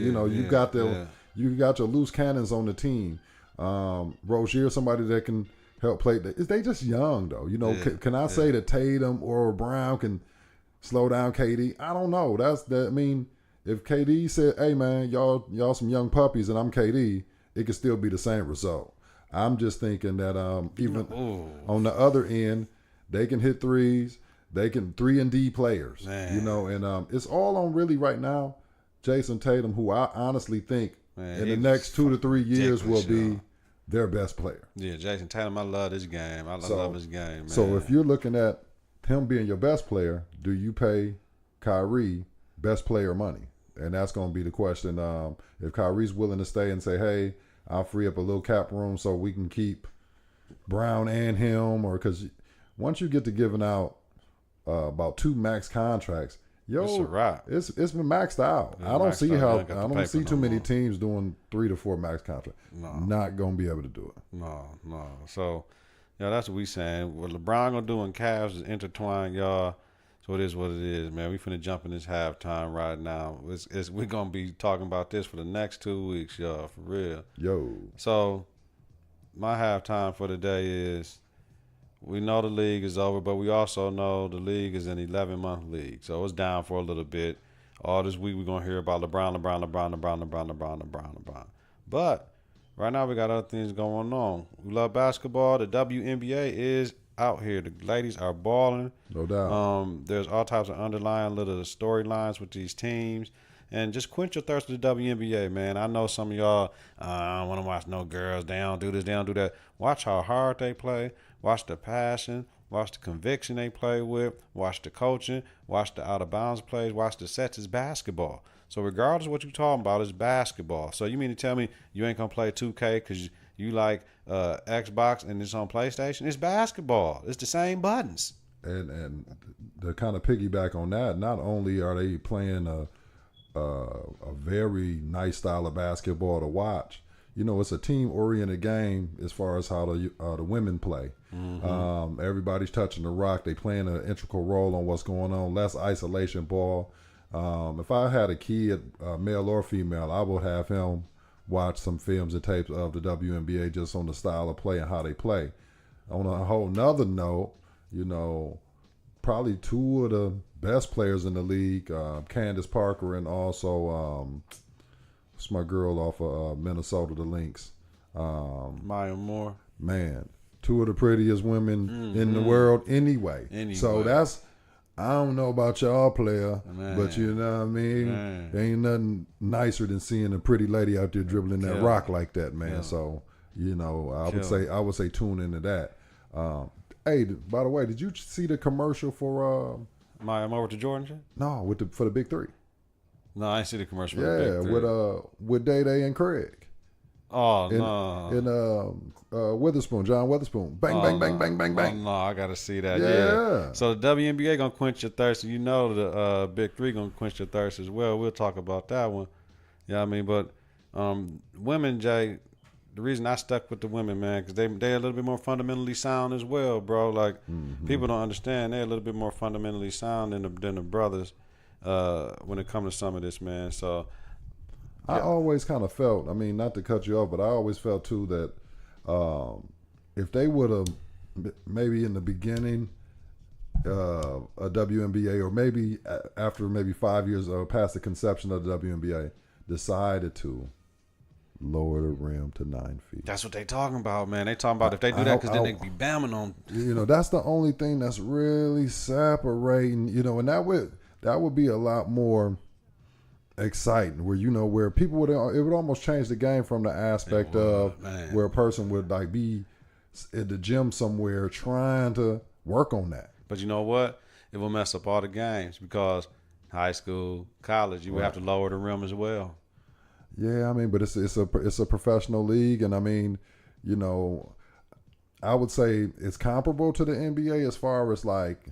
You got your loose cannons on the team. Rozier, somebody that can help play. They just young though. Can I say that Tatum or Brown can slow down KD? I don't know. I mean, if KD said, "Hey man, y'all some young puppies," and I'm KD, it could still be the same result. I'm just thinking that even on the other end, they can hit threes. They can 3-and-D players, and it's all on really right now. Jason Tatum, who I honestly think in the next 2 to 3 years will be their best player. Yeah, Jason Tatum, I love this game. I love his game, man. So if you're looking at him being your best player, do you pay Kyrie best player money? And that's going to be the question. If Kyrie's willing to stay and say, hey, I'll free up a little cap room so we can keep Brown and him, or because once you get to giving out about 2 max contracts, it's a wrap. It's been maxed out. I don't see too many teams doing 3 to 4 max contracts. No. Not gonna be able to do it. No. So, that's what we saying. What LeBron gonna do in Cavs is intertwine, y'all. So it is what it is, man. We finna jump in this halftime right now. We're gonna be talking about this for the next 2 weeks, y'all, for real. Yo. So my halftime for the day is, we know the league is over, but we also know the league is an 11-month league. So it's down for a little bit. All this week we're going to hear about LeBron. But right now we got other things going on. We love basketball. The WNBA is out here. The ladies are balling. No doubt. There's all types of underlying little storylines with these teams. And just quench your thirst for the WNBA, man. I know some of y'all, I don't want to watch no girls. They don't do this, they don't do that. Watch how hard they play. Watch the passion. Watch the conviction they play with. Watch the coaching. Watch the out-of-bounds plays. Watch the sets. It's basketball. So regardless of what you're talking about, it's basketball. So you mean to tell me you ain't going to play 2K because you like Xbox and it's on PlayStation? It's basketball. It's the same buttons. And to kind of piggyback on that, not only are they playing a very nice style of basketball to watch, it's a team-oriented game as far as how the women play. Mm-hmm. Everybody's touching the rock. They playing an integral role on what's going on. Less isolation ball. If I had a kid, male or female, I would have him watch some films and tapes of the WNBA just on the style of play and how they play. On a whole nother note, probably 2 of the best players in the league, Candace Parker and also what's my girl off of Minnesota, the Lynx. Maya Moore. Man, 2 of the prettiest women in the world anyway. So that's, I don't know about y'all player, but you know what I mean? Man. Ain't nothing nicer than seeing a pretty lady out there dribbling that rock like that, man. Yeah. So, I would say tune into that. Hey, by the way, did you see the commercial for Maya Moore with the Jordan shirt? No, for the Big 3. No, I didn't see the commercial for the Big 3. With Day and Craig. Oh, no. And Witherspoon, John Witherspoon. Bang, bang, bang, bang, bang, bang. Oh, no, I got to see that. Yeah. So the WNBA going to quench your thirst. The Big 3 going to quench your thirst as well. We'll talk about that one. Yeah, I mean, but women, Jay, the reason I stuck with the women, man, because they're a little bit more fundamentally sound as well, bro. Like, people don't understand. They're a little bit more fundamentally sound than the brothers when it comes to some of this, man. So I always kind of felt, I mean, not to cut you off, but I always felt too that if they would have maybe in the beginning a WNBA, or maybe after maybe 5 years past the conception of the WNBA, decided to lower the rim to 9 feet. That's what they talking about, man. They talking about if they do that because then they be bamming on. You know, that's the only thing that's really separating. You know, and that would be a lot more exciting. Where where people it would almost change the game from the aspect of where a person would like be at the gym somewhere trying to work on that. But you know what? It will mess up all the games because high school, college, you would have to lower the rim as well. Yeah, I mean, but it's a professional league, and I mean, I would say it's comparable to the NBA as far as like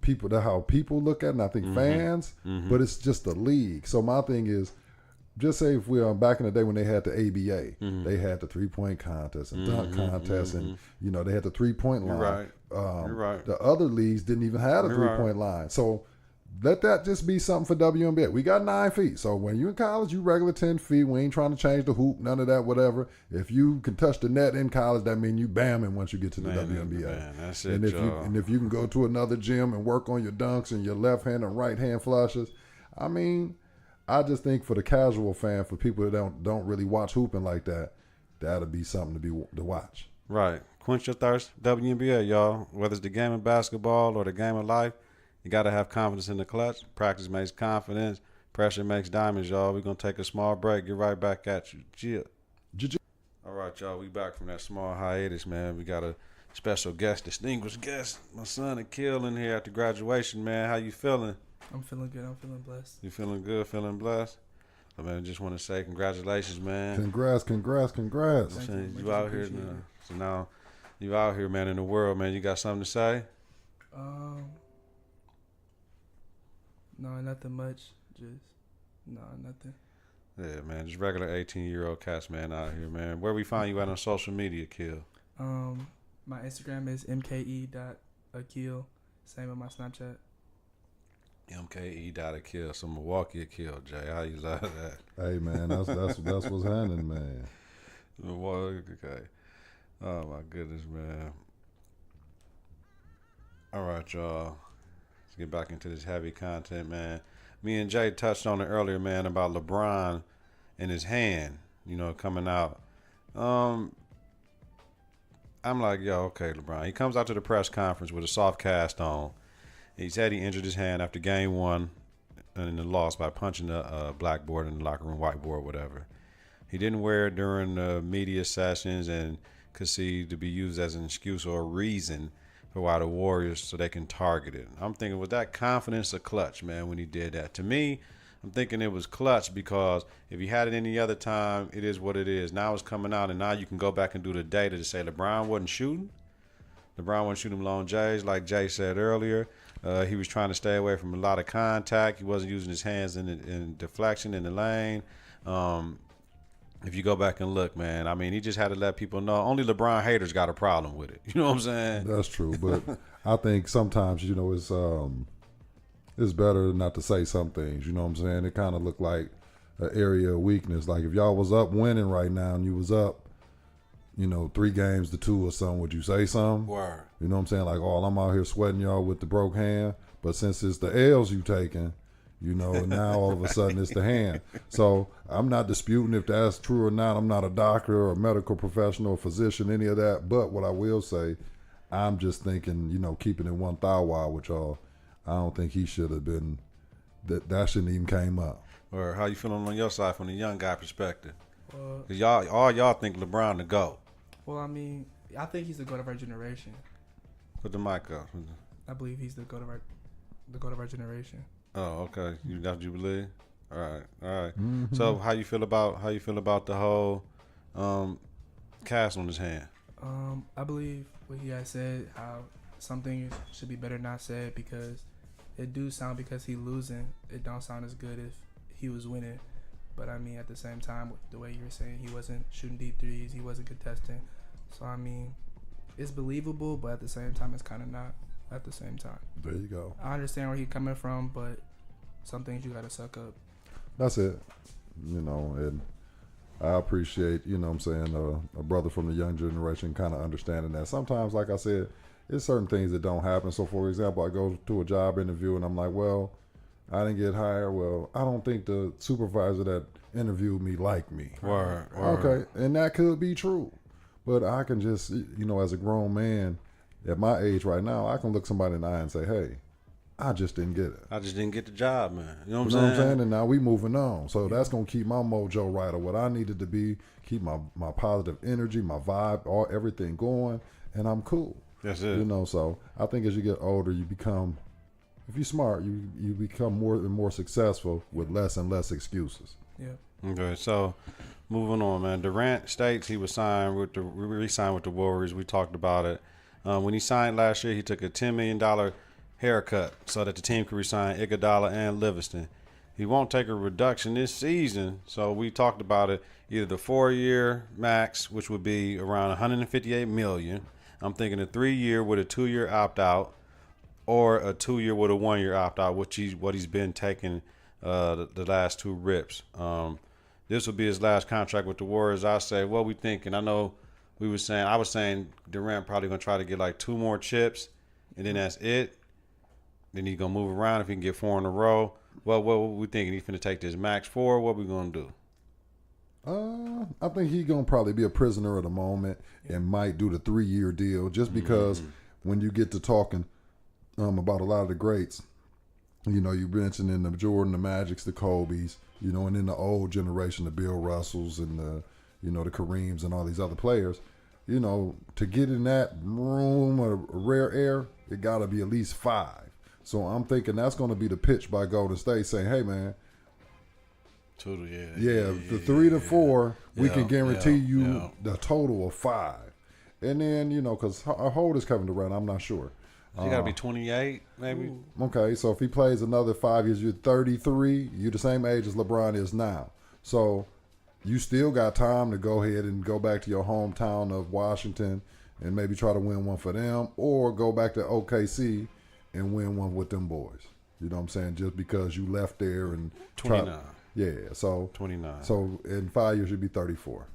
how people look at it, and I think fans, but it's just a league. So my thing is, just say if we are back in the day when they had the ABA, they had the 3-point contest and dunk contest, and they had the 3-point line. You're right. You're right. The other leagues didn't even have a 3-point line. So let that just be something for WNBA. We got 9 feet. So when you in college, you regular 10 feet. We ain't trying to change the hoop, none of that, whatever. If you can touch the net in college, that means you bamming once you get to the WNBA. Man, that's it, and if you can go to another gym and work on your dunks and your left hand and right hand flushes, I mean, I just think for the casual fan, for people that don't really watch hooping like that, that'll be something to watch. Right. Quench your thirst, WNBA, y'all. Whether it's the game of basketball or the game of life, you got to have confidence in the clutch. Practice makes confidence. Pressure makes diamonds, y'all. We're going to take a small break. Get right back at you. All right, y'all. We back from that small hiatus, man. We got a special guest, distinguished guest. My son Akil in here after graduation, man. How you feeling? I'm feeling good. I'm feeling blessed. You feeling good? Feeling blessed? So, man, just want to say congratulations, man. Congrats. You out here now. So now you out here, man, in the world, man. You got something to say? No, nothing much. Nothing. Yeah, man, just regular 18-year-old cats, man, out here, man. Where we find you at on social media, Akil? My Instagram is mke.akil. Same with my Snapchat. mke.akil. So Milwaukee Akil, Jay. How you like that? Hey, man, that's what's happening, man. Okay. Oh my goodness, man. All right, y'all. Let's get back into this heavy content, man. Me and Jay touched on it earlier, man, about LeBron and his hand, coming out. I'm like, yo, okay, LeBron. He comes out to the press conference with a soft cast on. He said he injured his hand after game 1 in the loss by punching the blackboard in the locker room, whiteboard, whatever. He didn't wear it during the media sessions and conceded to be used as an excuse or a reason for why the Warriors, so they can target it. I'm thinking, was that confidence or Klutch, man, when he did that? To me, I'm thinking it was Klutch because if he had it any other time, it is what it is. Now it's coming out, and now you can go back and do the data to say LeBron wasn't shooting. LeBron wasn't shooting long J's, like Jay said earlier. He was trying to stay away from a lot of contact. He wasn't using his hands in deflection in the lane. If you go back and look, man, I mean, he just had to let people know. Only LeBron haters got a problem with it. You know what I'm saying? That's true, but I think sometimes, it's better not to say some things. You know what I'm saying? It kind of looked like an area of weakness. Like if y'all was up winning right now and you was up, 3-2 or something, would you say something? Word. You know what I'm saying? Like, oh, I'm out here sweating y'all with the broke hand, but since it's the L's you taking, now all of a sudden it's the hand. So I'm not disputing if that's true or not. I'm not a doctor or a medical professional or physician, any of that. But what I will say, I'm just thinking, keeping it 1,000 with y'all, I don't think he should have been, that shouldn't even came up. Or how you feeling on your side from the young guy perspective? Because y'all think LeBron the GOAT. Well, I mean, I think he's the GOAT of our generation. Put the mic up. I believe he's the GOAT of our generation. Oh, okay. That's what you believe? All right. Mm-hmm. So how you feel about the whole cast on his hand? I believe what he has said, how some things should be better not said because it do sound because he losing, it don't sound as good if he was winning. But I mean, at the same time, the way you were saying, he wasn't shooting deep threes, he wasn't contesting. So I mean, it's believable, but at the same time, it's kind of not. At the same time, there you go. I understand where he's coming from, but some things you gotta suck up. That's it. and I appreciate, what I'm saying, a brother from the young generation kind of understanding that. Sometimes, like I said, it's certain things that don't happen. So, for example, I go to a job interview and I'm like, well, I didn't get hired. Well, I don't think the supervisor that interviewed me liked me. Word. Okay, and that could be true. But I can just, as a grown man at my age right now, I can look somebody in the eye and say, hey, I just didn't get it. I just didn't get the job, man. You know what I'm I'm saying? And now we moving on. So that's going to keep my mojo right, or what I needed to be, keep my positive energy, my vibe, everything going, and I'm cool. That's it. So I think as you get older, you become, if you're smart, you become more and more successful with less and less excuses. Yeah. Okay, so moving on, man. Durant states he was re-signed with the Warriors. We talked about it. When he signed last year, he took a $10 million haircut so that the team could re-sign Iguodala and Livingston. He won't take a reduction this season, so we talked about it. Either the 4-year max, which would be around $158 million. I'm thinking a 3-year with a 2-year opt-out, or a 2-year with a 1-year opt-out, what he's been taking the last 2 rips. This will be his last contract with the Warriors. I say, what we thinking? I know I was saying Durant probably going to try to get like 2 more chips, and then that's it. Then he's going to move around if he can get 4 in a row. Well, what we thinking? He's going to take this max 4? What we going to do? I think he's going to probably be a prisoner of the moment and might do the 3-year deal just because when you get to talking about a lot of the greats, you mentioned in the Jordan, the Magics, the Kobe's, and in the old generation, the Bill Russells and the Kareems and all these other players, to get in that room of rare air, it got to be at least 5. So I'm thinking that's going to be the pitch by Golden State saying, hey, man, the 3 to 4, we can guarantee you the total of 5. And then, because how old is Kevin Durant? I'm not sure. He got to be 28, maybe. Ooh. Okay, so if he plays another 5 years, you're 33. You're the same age as LeBron is now. So you still got time to go ahead and go back to your hometown of Washington and maybe try to win one for them, or go back to OKC and win one with them boys. You know what I'm saying? Just because you left there and 29. So 29. So in 5 years you'd be 34.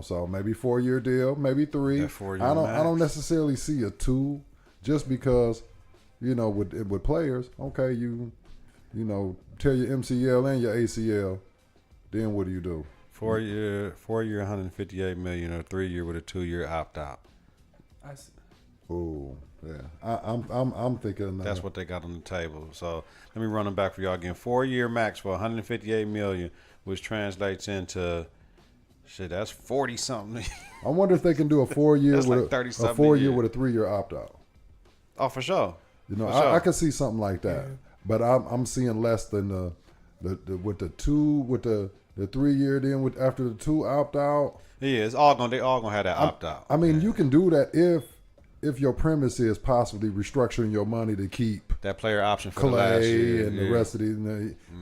So maybe 4-year deal, maybe 3. That 4-year I max. don't necessarily see a 2, just because with players, okay, you tear your MCL and your ACL, then what do you do? 4-year, $158 million, or 3-year with a 2-year opt out. Oh, yeah. I'm thinking that's what they got on the table. So let me run them back for y'all again. 4-year max for $158 million, which translates into that's 40 something. I wonder if they can do a 4-year with like a 4-year with a 3-year opt out. Oh, for sure. I could see something like that, but I'm seeing less than the with the 3-year, then with after the 2 opt out. Yeah, they all gonna have that opt out. I mean, you can do that if your premise is possibly restructuring your money to keep that player option for Clay the last year and the rest of these.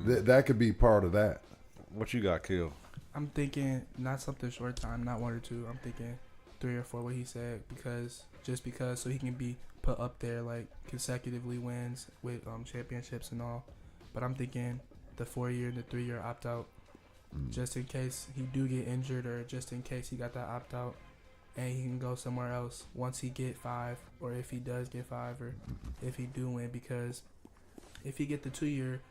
That could be part of that. What you got, Kill? I'm thinking not something short time, not 1 or 2. I'm thinking 3 or 4. What he said, because so he can be put up there like consecutively wins with championships and all. But I'm thinking the 4-year and the 3-year opt out, just in case he do get injured, or just in case he got that opt out, and he can go somewhere else once he get 5, or if he does get 5, or if he do win. Because if he get the 2-year,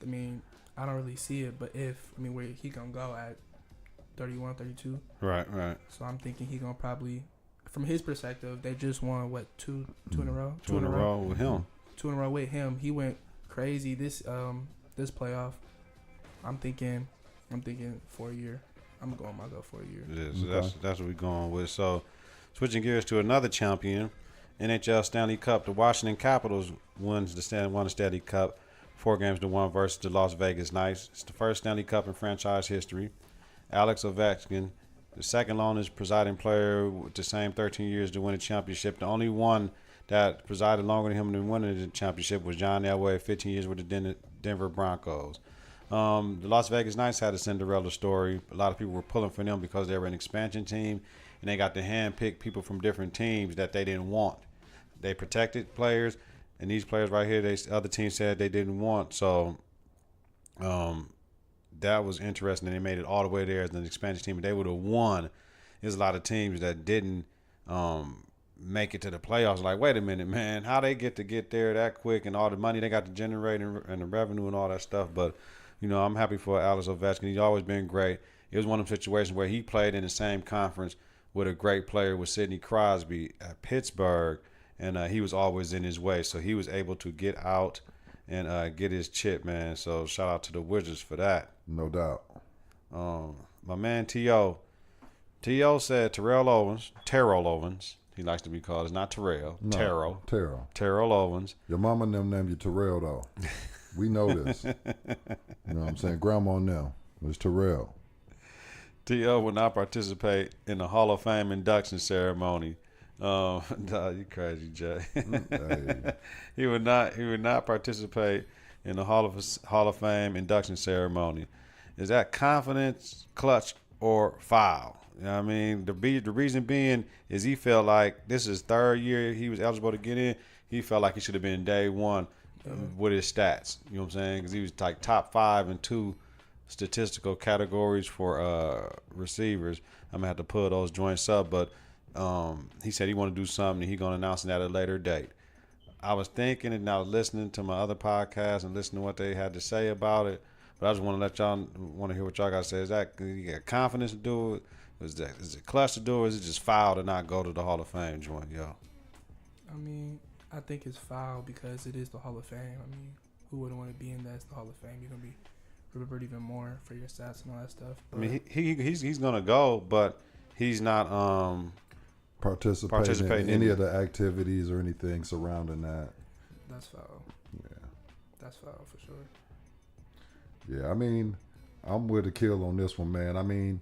I mean, I don't really see it, but where he gonna go at 31, 32? Right. So I'm thinking he gonna probably, from his perspective, they just won two in a row. 2 in a row with him. 2 in a row with him. He went crazy this playoff. I'm thinking 4-year. I'm going my go 4-year. It is. Okay. That's what we're going with. So switching gears to another champion, NHL Stanley Cup. The Washington Capitals won the Stanley Cup 4-1 versus the Las Vegas Knights. It's the first Stanley Cup in franchise history. Alex Ovechkin, the second longest presiding player with the same 13 years to win a championship. The only one that presided longer than him than winning the championship was John Elway, 15 years with the Denver Broncos. The Las Vegas Knights had a Cinderella story. A lot of people were pulling for them because they were an expansion team, and they got to handpick people from different teams that they didn't want. They protected players, and these players right here, other teams said they didn't want. So that was interesting. And they made it all the way there as an expansion team. They would have won. There's a lot of teams that didn't make it to the playoffs. Like, wait a minute, man, how they get there that quick and all the money they got to generate and the revenue and all that stuff. But, you know, I'm happy for Alex Ovechkin. He's always been great. It was one of them situations where he played in the same conference with a great player with Sidney Crosby at Pittsburgh, and he was always in his way. So he was able to get out and get his chip, man. So shout out to the Wizards for that. No doubt. My man T.O. said Terrell Owens, he likes to be called. It's not Terrell. No, Terrell Owens. Your mama and them named you Terrell, though. We know this. You know what I'm saying? Grandma and them was Terrell. T.O. will not participate in the Hall of Fame induction ceremony. Nah, you crazy, Jay. Hey. He would not participate in the Hall of Fame induction ceremony. Is that confidence, clutch, or foul? You know what I mean? The reason being is he felt like this is his third year he was eligible to get in. He felt like he should have been day one with his stats. You know what I'm saying? Because he was like top 5 in 2 statistical categories for receivers. I'm going to have to pull those joints up. But he said he want to do something, and he's going to announce it at a later date. I was thinking and I was listening to my other podcasts and listening to what they had to say about it. But I just want to let y'all hear what y'all got to say. Is that you got confidence to do it? Is it clutch to do it? Or is it just foul to not go to the Hall of Fame joint, yo? I mean, I think it's foul because it is the Hall of Fame. I mean, who wouldn't want to be in that's the Hall of Fame? You're gonna be remembered even more for your stats and all that stuff. But I mean, he's gonna go, but he's not participating in any of the activities or anything surrounding that. That's foul. Yeah, that's foul for sure. Yeah, I mean, I'm with Akil on this one, man. I mean,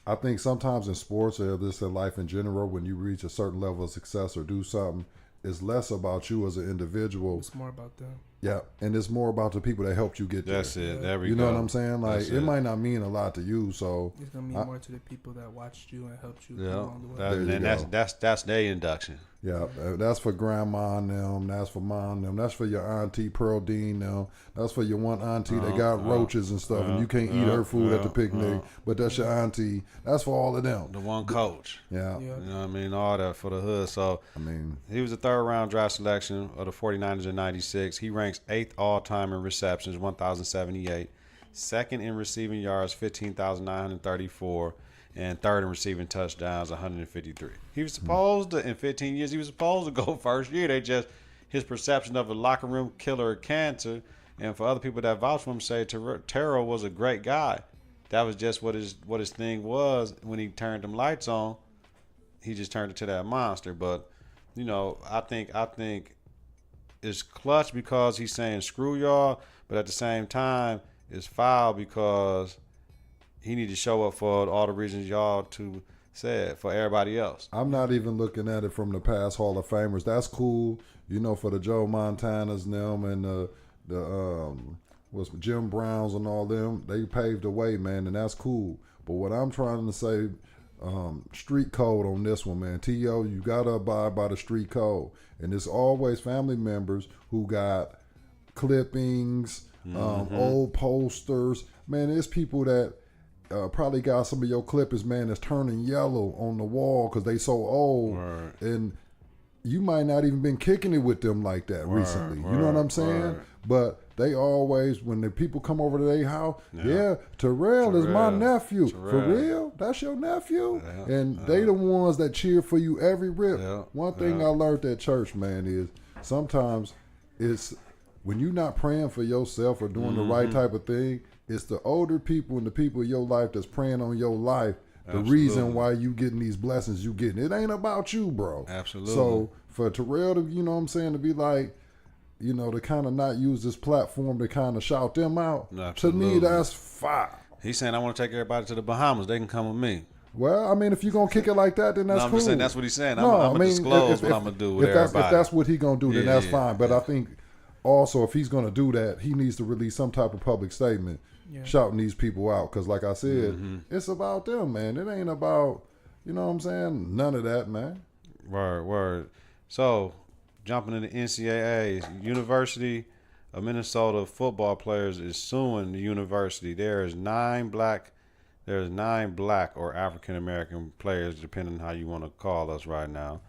I think sometimes in sports or just in life in general, when you reach a certain level of success or do something, it's less about you as an individual. It's more about them. Yeah, and it's more about the people that helped you get there. That's it. There we you go. know what I'm saying? Like, it might not mean a lot to you, so it's gonna mean more to the people that watched you and helped you yeah, along the way. and that's their induction. Yeah, that's for grandma and them. That's for mom and them. That's for your auntie Pearl Dean them. That's for your one auntie that got roaches and stuff, and you can't eat her food at the picnic, but that's your auntie. That's for all of them. The one coach. Yeah. You know what I mean? All that for the hood. So, I mean, he was a third-round draft selection of the 49ers in 96. He ranks 8th all-time in receptions, 1,078. Second in receiving yards, 15,934. And third in receiving touchdowns, 153. He was supposed to, in 15 years, he was supposed to go first year. They just, his perception of a locker room killer of cancer, and for other people that vouch for him say Terrell was a great guy. That was just what his thing was when he turned them lights on. He just turned it to that monster. But, you know, I think it's clutch because he's saying screw y'all, but at the same time, it's foul because he need to show up for all the reasons y'all two said for everybody else. I'm not even looking at it from the past Hall of Famers. That's cool, you know, for the Joe Montanas and them and the Jim Browns and all them. They paved the way, man, and that's cool. But what I'm trying to say, street code on this one, man. T.O., you gotta abide by the street code, and it's always family members who got clippings, old posters. Man, there's people that probably got some of your clippers, man, that's turning yellow on the wall because they so old. Word. And you might not even been kicking it with them like that recently. You know what I'm saying? But they always, when the people come over to their house, Terrell is my nephew. For real? That's your nephew? Yeah. And they the ones that cheer for you every rip. Yeah. One thing I learned at church, man, is sometimes it's when you're not praying for yourself or doing the right type of thing, it's the older people and the people in your life that's praying on your life. The reason why you getting these blessings you getting. It ain't about you, bro. Absolutely. So for Terrell to, you know what I'm saying, to be like, you know, to kind of not use this platform to kind of shout them out, Absolutely. to me, that's fire. He's saying, I want to take everybody to the Bahamas. They can come with me. Well, I mean, if you're going to kick it like that, then that's I'm cool. just saying that's what he's saying. No, I'm going to disclose what I'm going to do with everybody. If that's what he's going to do, then that's fine. But I think also if he's going to do that, he needs to release some type of public statement shouting these people out. Because like I said, it's about them, man. It ain't about, you know what I'm saying, none of that, man. Word. So, jumping into NCAAs, University of Minnesota football players is suing the university. There's 9 black or African American players, depending on how you want to call us right now.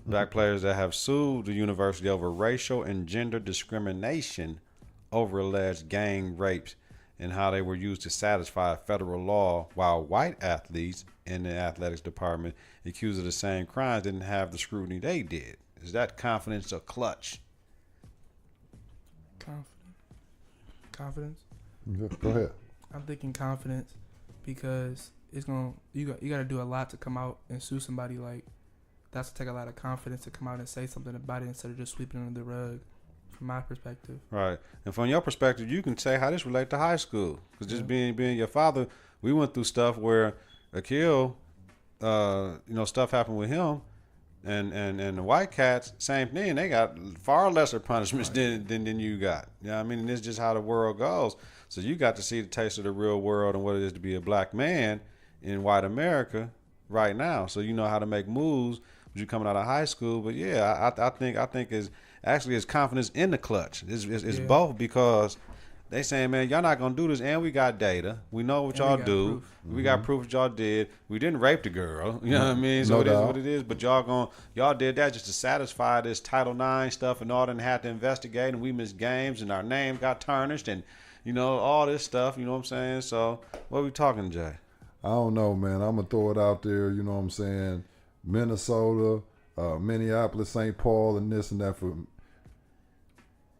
Black players that have sued the university over racial and gender discrimination over alleged gang rapes and how they were used to satisfy federal law, while white athletes in the athletics department accused of the same crimes didn't have the scrutiny they did. Is that Konfidence or Klutch? Confidence. Yeah, go ahead. I'm thinking Confidence because it's you got to do a lot to come out and sue somebody. Like, that's to take a lot of confidence to come out and say something about it instead of just sweeping it under the rug. From my perspective, right, and from your perspective, you can say how this relate to high school, because just being your father, we went through stuff where Akil, stuff happened with him, and the white cats, same thing. They got far lesser punishments than you got. You know what I mean? And it's just how the world goes. So you got to see the taste of the real world and what it is to be a black man in white America right now. So you know how to make moves when you're coming out of high school. But yeah, I think is actually it's confidence in the clutch. It's both, because they saying, man, y'all not gonna do this, and we got data. We know what y'all do. We got proof that y'all did. We didn't rape the girl. You know what I mean? So it is what it is. But y'all did that just to satisfy this Title IX stuff, and all, didn't have to investigate, and we missed games, and our name got tarnished, and all this stuff. You know what I'm saying? So what are we talking, Jay? I don't know, man. I'm gonna throw it out there. You know what I'm saying? Minnesota, Minneapolis, St. Paul, and this and that, for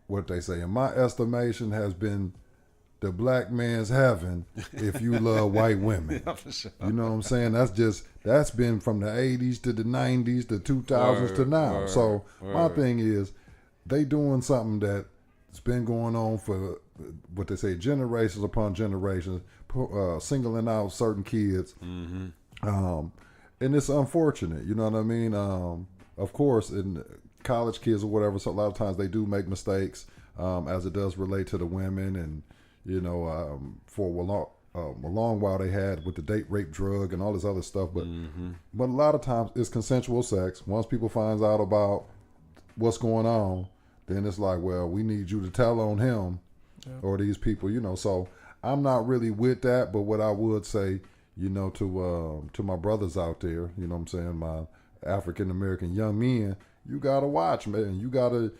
what they say, in my estimation, has been the black man's heaven if you love white women. Yeah, for sure. You know what I'm saying? That's been from the 80s to the 90s to 2000s to now. So my thing is, they doing something that's been going on for what they say, generations upon generations, singling out certain kids. And it's unfortunate, you know what I mean? Of course, in college kids or whatever, so a lot of times they do make mistakes, as it does relate to the women. And for a long while they had with the date rape drug and all this other stuff, but a lot of times it's consensual sex. Once people finds out about what's going on, then it's like, well, we need you to tell on him or these people, so I'm not really with that. But what I would say, to my brothers out there, you know what I'm saying, my African American young men, you gotta watch, man. You gotta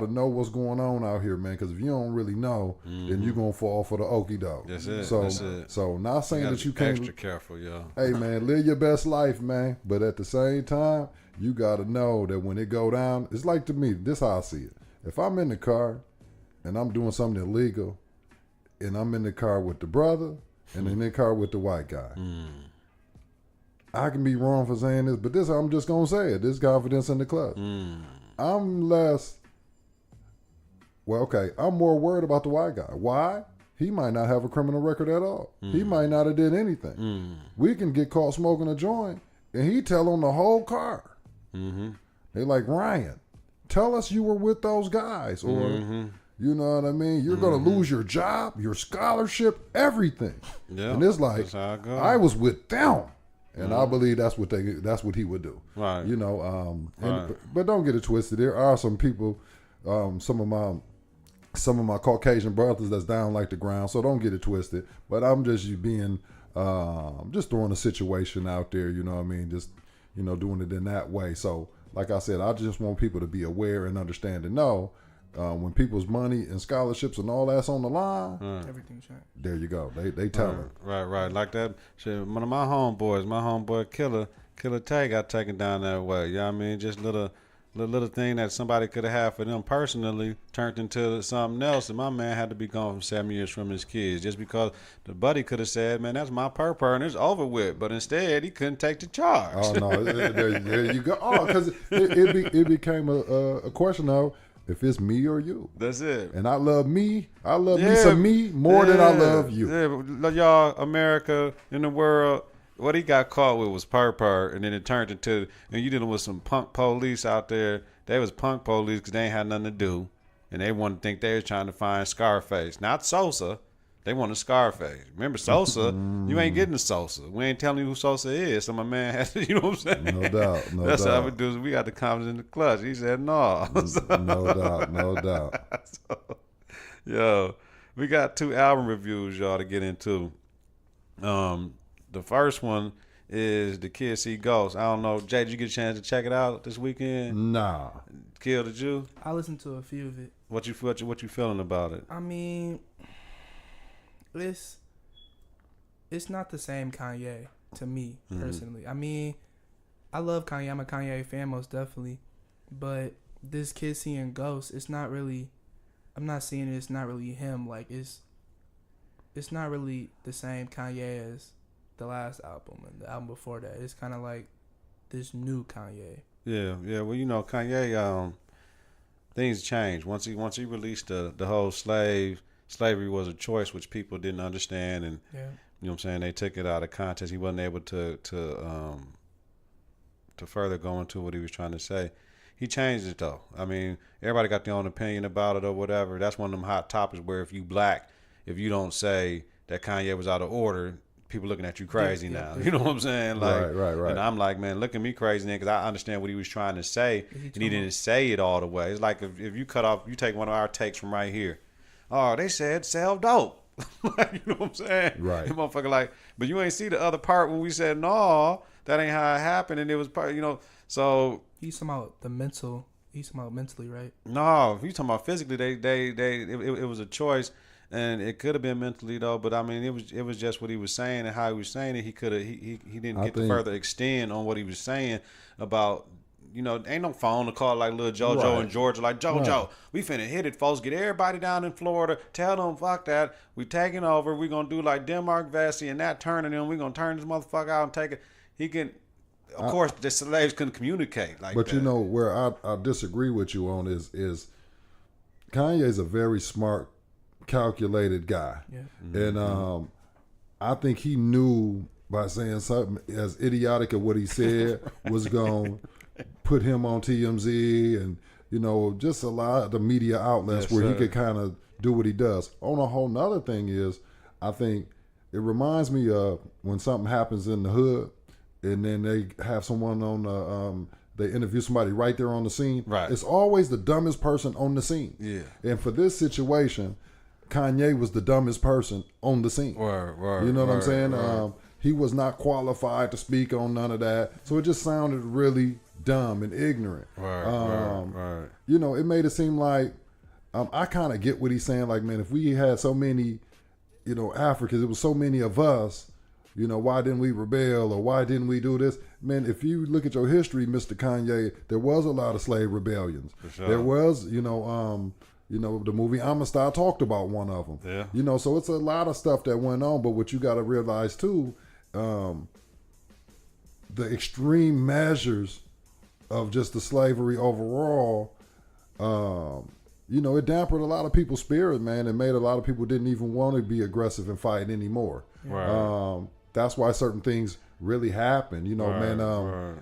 know what's going on out here, man. Because if you don't really know, then you're gonna fall for the okie doke. That's it. So not saying that you can't. Extra careful, yo. Hey, man, live your best life, man. But at the same time, you gotta know that when it go down, it's like, to me, this how I see it. If I'm in the car and I'm doing something illegal, and I'm in the car with the brother and in the car with the white guy. I can be wrong for saying this, but this, I'm just going to say it. This confidence in the club. I'm more worried about the white guy. Why? He might not have a criminal record at all. He might not have did anything. We can get caught smoking a joint, and he tell on the whole car. They like, Ryan, tell us you were with those guys, or you know what I mean? You're going to lose your job, your scholarship, everything. Yeah, and it's like, I was with them. And I believe that's what he would do. Right. But don't get it twisted. There are some people, some of my Caucasian brothers that's down like the ground. So don't get it twisted. But I'm just being, just throwing a situation out there. You know what I mean? Just, doing it in that way. So like I said, I just want people to be aware and understand and know, when people's money and scholarships and all that's on the line, everything's right. There you go. They tell it. Right. Like that. Shit, one of my homeboy Killer Tay got taken down that way. You know what I mean? Just little thing that somebody could have had for them personally turned into something else, and my man had to be gone for 7 years from his kids just because the buddy could have said, man, that's my purr and it's over with. But instead, he couldn't take the charge. Oh, no. there you go. Oh, because it became a question of, if it's me or you. That's it. And I love me. I love me some me more than I love you. Yeah, y'all, America, in the world, what he got caught with was purr, and then it turned into, and you dealing with some punk police out there. They was punk police because they ain't had nothing to do, and they wanted to think they was trying to find Scarface. Not Sosa. They wanted Scarface. Remember Sosa? You ain't getting the Sosa. We ain't telling you who Sosa is. So my man has to, you know what I'm saying? No doubt. That's how we do. We got the confidence in the clutch. He said no. No doubt. Yo, we got 2 album reviews, y'all, to get into. The first one is The Kid See Ghost. I don't know, Jay, did you get a chance to check it out this weekend? Nah. Kill, did you? I listened to a few of it. What you feeling about it? I mean, it's not the same Kanye to me personally. I mean, I love Kanye. I'm a Kanye fan, most definitely. But this Kid Seeing Ghosts, it's not really. I'm not seeing it. It's not really him. Like it's not really the same Kanye as the last album and the album before that. It's kind of like this new Kanye. Yeah. Well, you know, Kanye, things changed once he released the whole slavery was a choice, which people didn't understand, and Yeah. you know what I'm saying, they took it out of context. He wasn't able to further go into what he was trying to say. He changed it though. I mean, everybody got their own opinion about it or whatever. That's one of them hot topics where if you black, if you don't say that Kanye was out of order, people looking at you crazy now. You know what I'm saying? Like, right. And I'm like, man, look at me crazy now because I understand what he was trying to say, and he didn't say it all the way. It's like if you cut off, you take one of our takes from right here. Oh, they said sell dope. You know what I'm saying? Right. The motherfucker like, but you ain't see the other part when we said no, that ain't how it happened, and it was part, you know. So He's talking about the mental. He's talking about mentally, right? no, if you talking about physically, it was a choice, and it could have been mentally though. But I mean, it was just what he was saying and how he was saying it. He could have he didn't get to further extend on what he was saying about. You know, ain't no phone to call like little JoJo in Georgia. Like, JoJo, we finna hit it, folks. Get everybody down in Florida. Tell them, fuck that. We taking over. We gonna do like Denmark Vesey and that turning them. We gonna turn this motherfucker out and take it. He can, of course, the slaves couldn't communicate like but that. you know where I disagree with you on is Kanye's a very smart, calculated guy. Yeah. And I think he knew by saying something as idiotic as what he said was going to put him on TMZ and, you know, just a lot of the media outlets where he could kind of do what he does. On a whole nother thing is, I think it reminds me of when something happens in the hood and then they have someone on the, they interview somebody right there on the scene. Right. It's always the dumbest person on the scene. Yeah. And for this situation, Kanye was the dumbest person on the scene. Word, you know what I'm saying? Word. He was not qualified to speak on none of that. So it just sounded really dumb and ignorant. Right. You know, it made it seem like, I kind of get what he's saying. Like, man, if we had so many, you know, Africans, it was so many of us, you know, why didn't we rebel or why didn't we do this? Man, if you look at your history, Mr. Kanye, there was a lot of slave rebellions. For sure. There was, you know, the movie Amistad talked about one of them. Yeah. You know, so it's a lot of stuff that went on. But what you got to realize too, the extreme measures of just the slavery overall, you know, it dampened a lot of people's spirit, man, and made a lot of people didn't even want to be aggressive and fight anymore. Right. That's why certain things really happen. You know, man.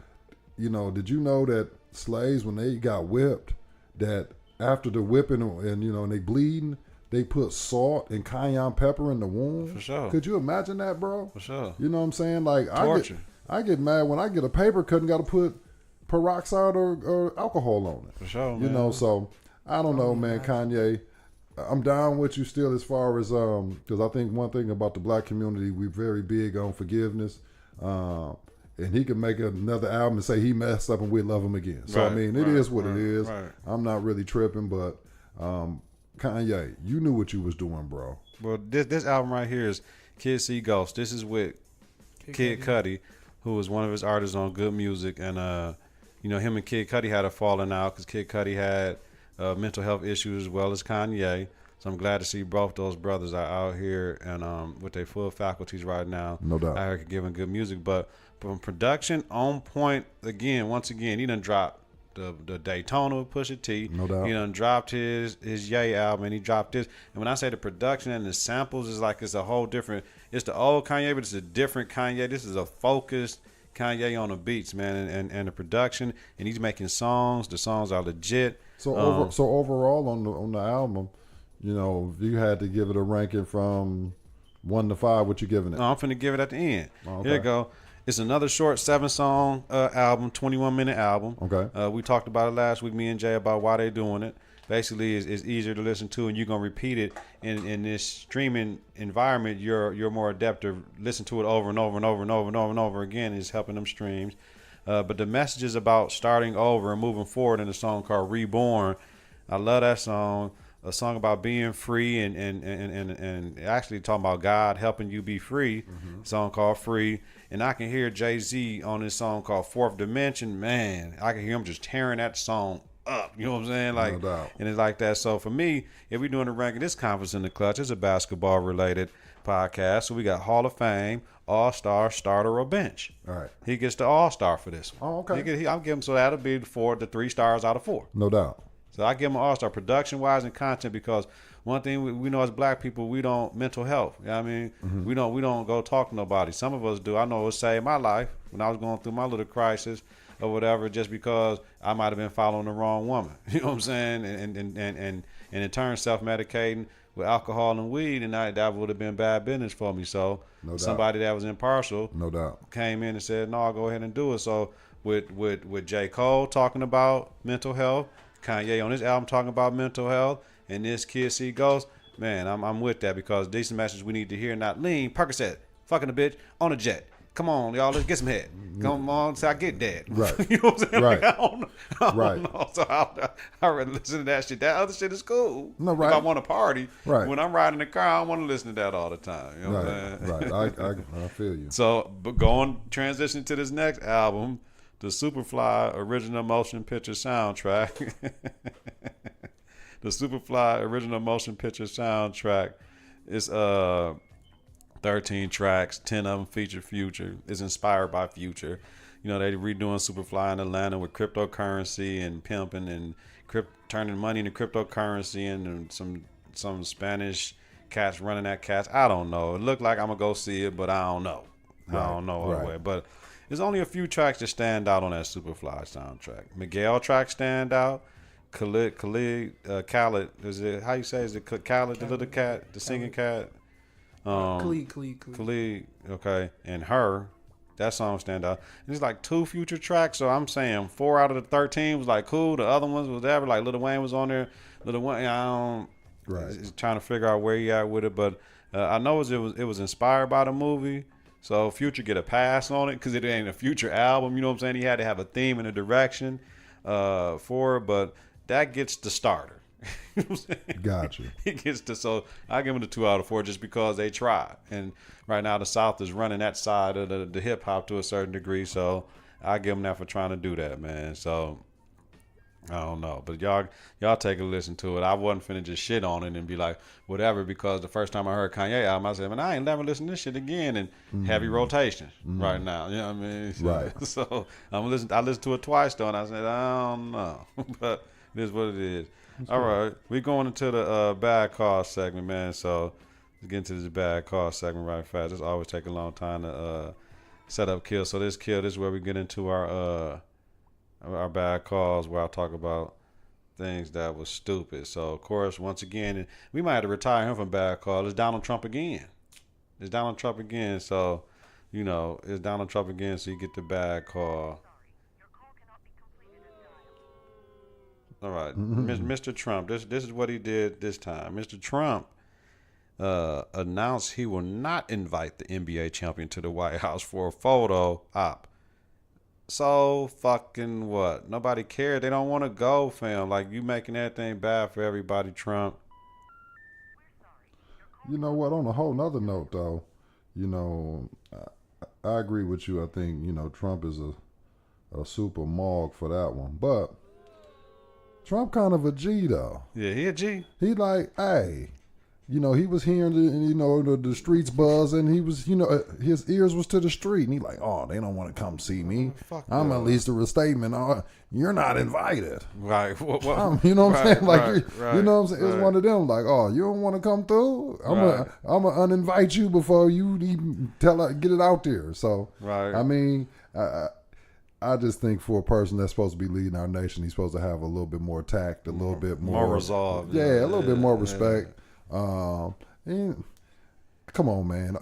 You know, did you know that slaves, when they got whipped, that after the whipping and, you know, and they bleeding, they put salt and cayenne pepper in the wound? For sure. Could you imagine that, bro? For sure. You know what I'm saying? Like, Torture. I get mad when I get a paper cut and got to put peroxide or alcohol on it. For sure, man. You know, so I don't know, man. Kanye, I'm down with you still as far as because I think one thing about the black community, we're very big on forgiveness. And he can make another album and say he messed up and we love him again. So, I mean, it is what it is. Right. I'm not really tripping, but Kanye, you knew what you was doing, bro. Well, this album right here is Kid See Ghost. This is with Kid Cudi, who was one of his artists on Good Music. And, you know, him and Kid Cudi had a falling out because Kid Cudi had mental health issues as well as Kanye. So I'm glad to see both those brothers are out here and with their full faculties right now. No doubt. Out here giving good music. But from production, on point, once again, he done dropped the Daytona with Pusha T. No doubt. He done dropped his Ye album, and he dropped this. And when I say the production and the samples, is like it's a whole different. It's the old Kanye, but it's a different Kanye. This is a focused Kanye on the beats, man, and the production. And he's making songs. The songs are legit. So overall on the album, you know, if you had to give it a ranking from 1 to 5, what you giving it? No, I'm finna give it at the end. Okay. Here you go. It's another short 7-song album, 21-minute album. Okay. We talked about it last week, me and Jay, about why they doing it. basically is easier to listen to, and you're gonna repeat it in this streaming environment. You're more adept to listen to it over and over and over and over and over and over again. Is helping them streams. But the message is about starting over and moving forward in a song called Reborn. I love that song. A song about being free and actually talking about God helping you be free. A song called Free. And I can hear Jay-Z on this song called Fourth Dimension. Man, I can hear him just tearing that song up. You know what I'm saying? Like, No doubt. and it's like that. So for me, if we're doing the ranking, this conference in the Klutch is a basketball related podcast. So we got Hall of Fame, All-Star, Starter, or Bench. All right. He gets the All-Star for this one. Oh, okay. I'm giving, so that'll be the 3 stars out of 4. No doubt. So I give him an All-Star production-wise and content, because one thing we know as black people, we don't mental health. You know what I mean? We don't go talk to nobody. Some of us do. I know it saved my life when I was going through my little crisis or whatever, just because I might have been following the wrong woman. You know what I'm saying? And in turn, self-medicating with alcohol and weed, and that would have been bad business for me. So No doubt. somebody that was impartial No doubt. came in and said, no, I'll go ahead and do it. So with J. Cole talking about mental health, Kanye on his album talking about mental health, and this Kid See Ghost, man, I'm with that, because decent message we need to hear, not lean, Percocet, fucking a bitch on a jet. Come on, y'all, let's get some head. Come on, so I get that. Right. You know what I'm saying? Right. Like, I don't Right. know. So I rather listen to that shit. That other shit is cool. No, right. If I want to party, Right. when I'm riding the car, I don't want to listen to that all the time. You know what I'm saying? Right. I feel you. So, but transition to this next album, the Superfly original motion picture soundtrack. The Superfly original motion picture soundtrack is 13 tracks, 10 of them feature Future. It's inspired by Future. You know, they redoing Superfly in Atlanta with cryptocurrency and pimping and turning money into cryptocurrency, and some Spanish cats running that cats. I don't know. It looked like I'm gonna go see it, but I don't know. I don't know Right. anyway. But there's only a few tracks that stand out on that Superfly soundtrack. Miguel tracks stand out. Khalid, is it, how you say, is it Khalid, the little cat, the singing cat? Khalid, okay, and Her, that song stand out. And it's like 2 Future tracks, so I'm saying 4 out of the 13 was like cool. The other ones was ever like Lil Wayne was on there. Lil Wayne, I don't, Right. trying to figure out where he at with it, but I know it was inspired by the movie. So Future get a pass on it because it ain't a Future album. You know what I'm saying? He had to have a theme and a direction for it, but that gets the starter. You know what I'm saying? Gotcha. He gets to, so I give him the 2 out of 4 just because they tried. And right now the South is running that side of the hip hop to a certain degree, so I give him that for trying to do that, man. So I don't know, but y'all take a listen to it. I wasn't finna just shit on it and be like whatever, because the first time I heard Kanye album, I said, man, I ain't never listened to this shit again in heavy rotation right now. You know what I mean? So, Right. So I listened to it twice though, and I said, I don't know, but it is what it is. All right, we going into the bad call segment, man. So let's get into this bad call segment right fast. This always take a long time to set up Kill. So this is where we get into our bad calls, where I talk about things that was stupid. So of course, once again, we might have to retire him from bad call. It's Donald Trump again. So you know, it's Donald Trump again. So you get the bad call. All right, Mr. Trump. This is what he did this time. Mr. Trump announced he will not invite the NBA champion to the White House for a photo op. So fucking what? Nobody cared. They don't want to go, fam. Like, you making everything bad for everybody, Trump. You know what? On a whole nother note, though, you know, I agree with you. I think, you know, Trump is a super mog for that one. But Trump kind of a G, though. Yeah, he a G. He like, hey, you know, he was hearing the streets buzz, and he was, you know, his ears was to the street, and he like, oh, they don't want to come see me. Fuck I'm no. at least a statement. You're not invited. Right. You know what I'm saying? Like, right, you know what I'm saying? right. It's one of them. Like, oh, you don't want to come through? I'm Right. gonna uninvite you before you even get it out there. So, Right. I mean, I just think for a person that's supposed to be leading our nation, he's supposed to have a little bit more tact, a little bit more resolve. Yeah, a little bit more respect. And come on, man.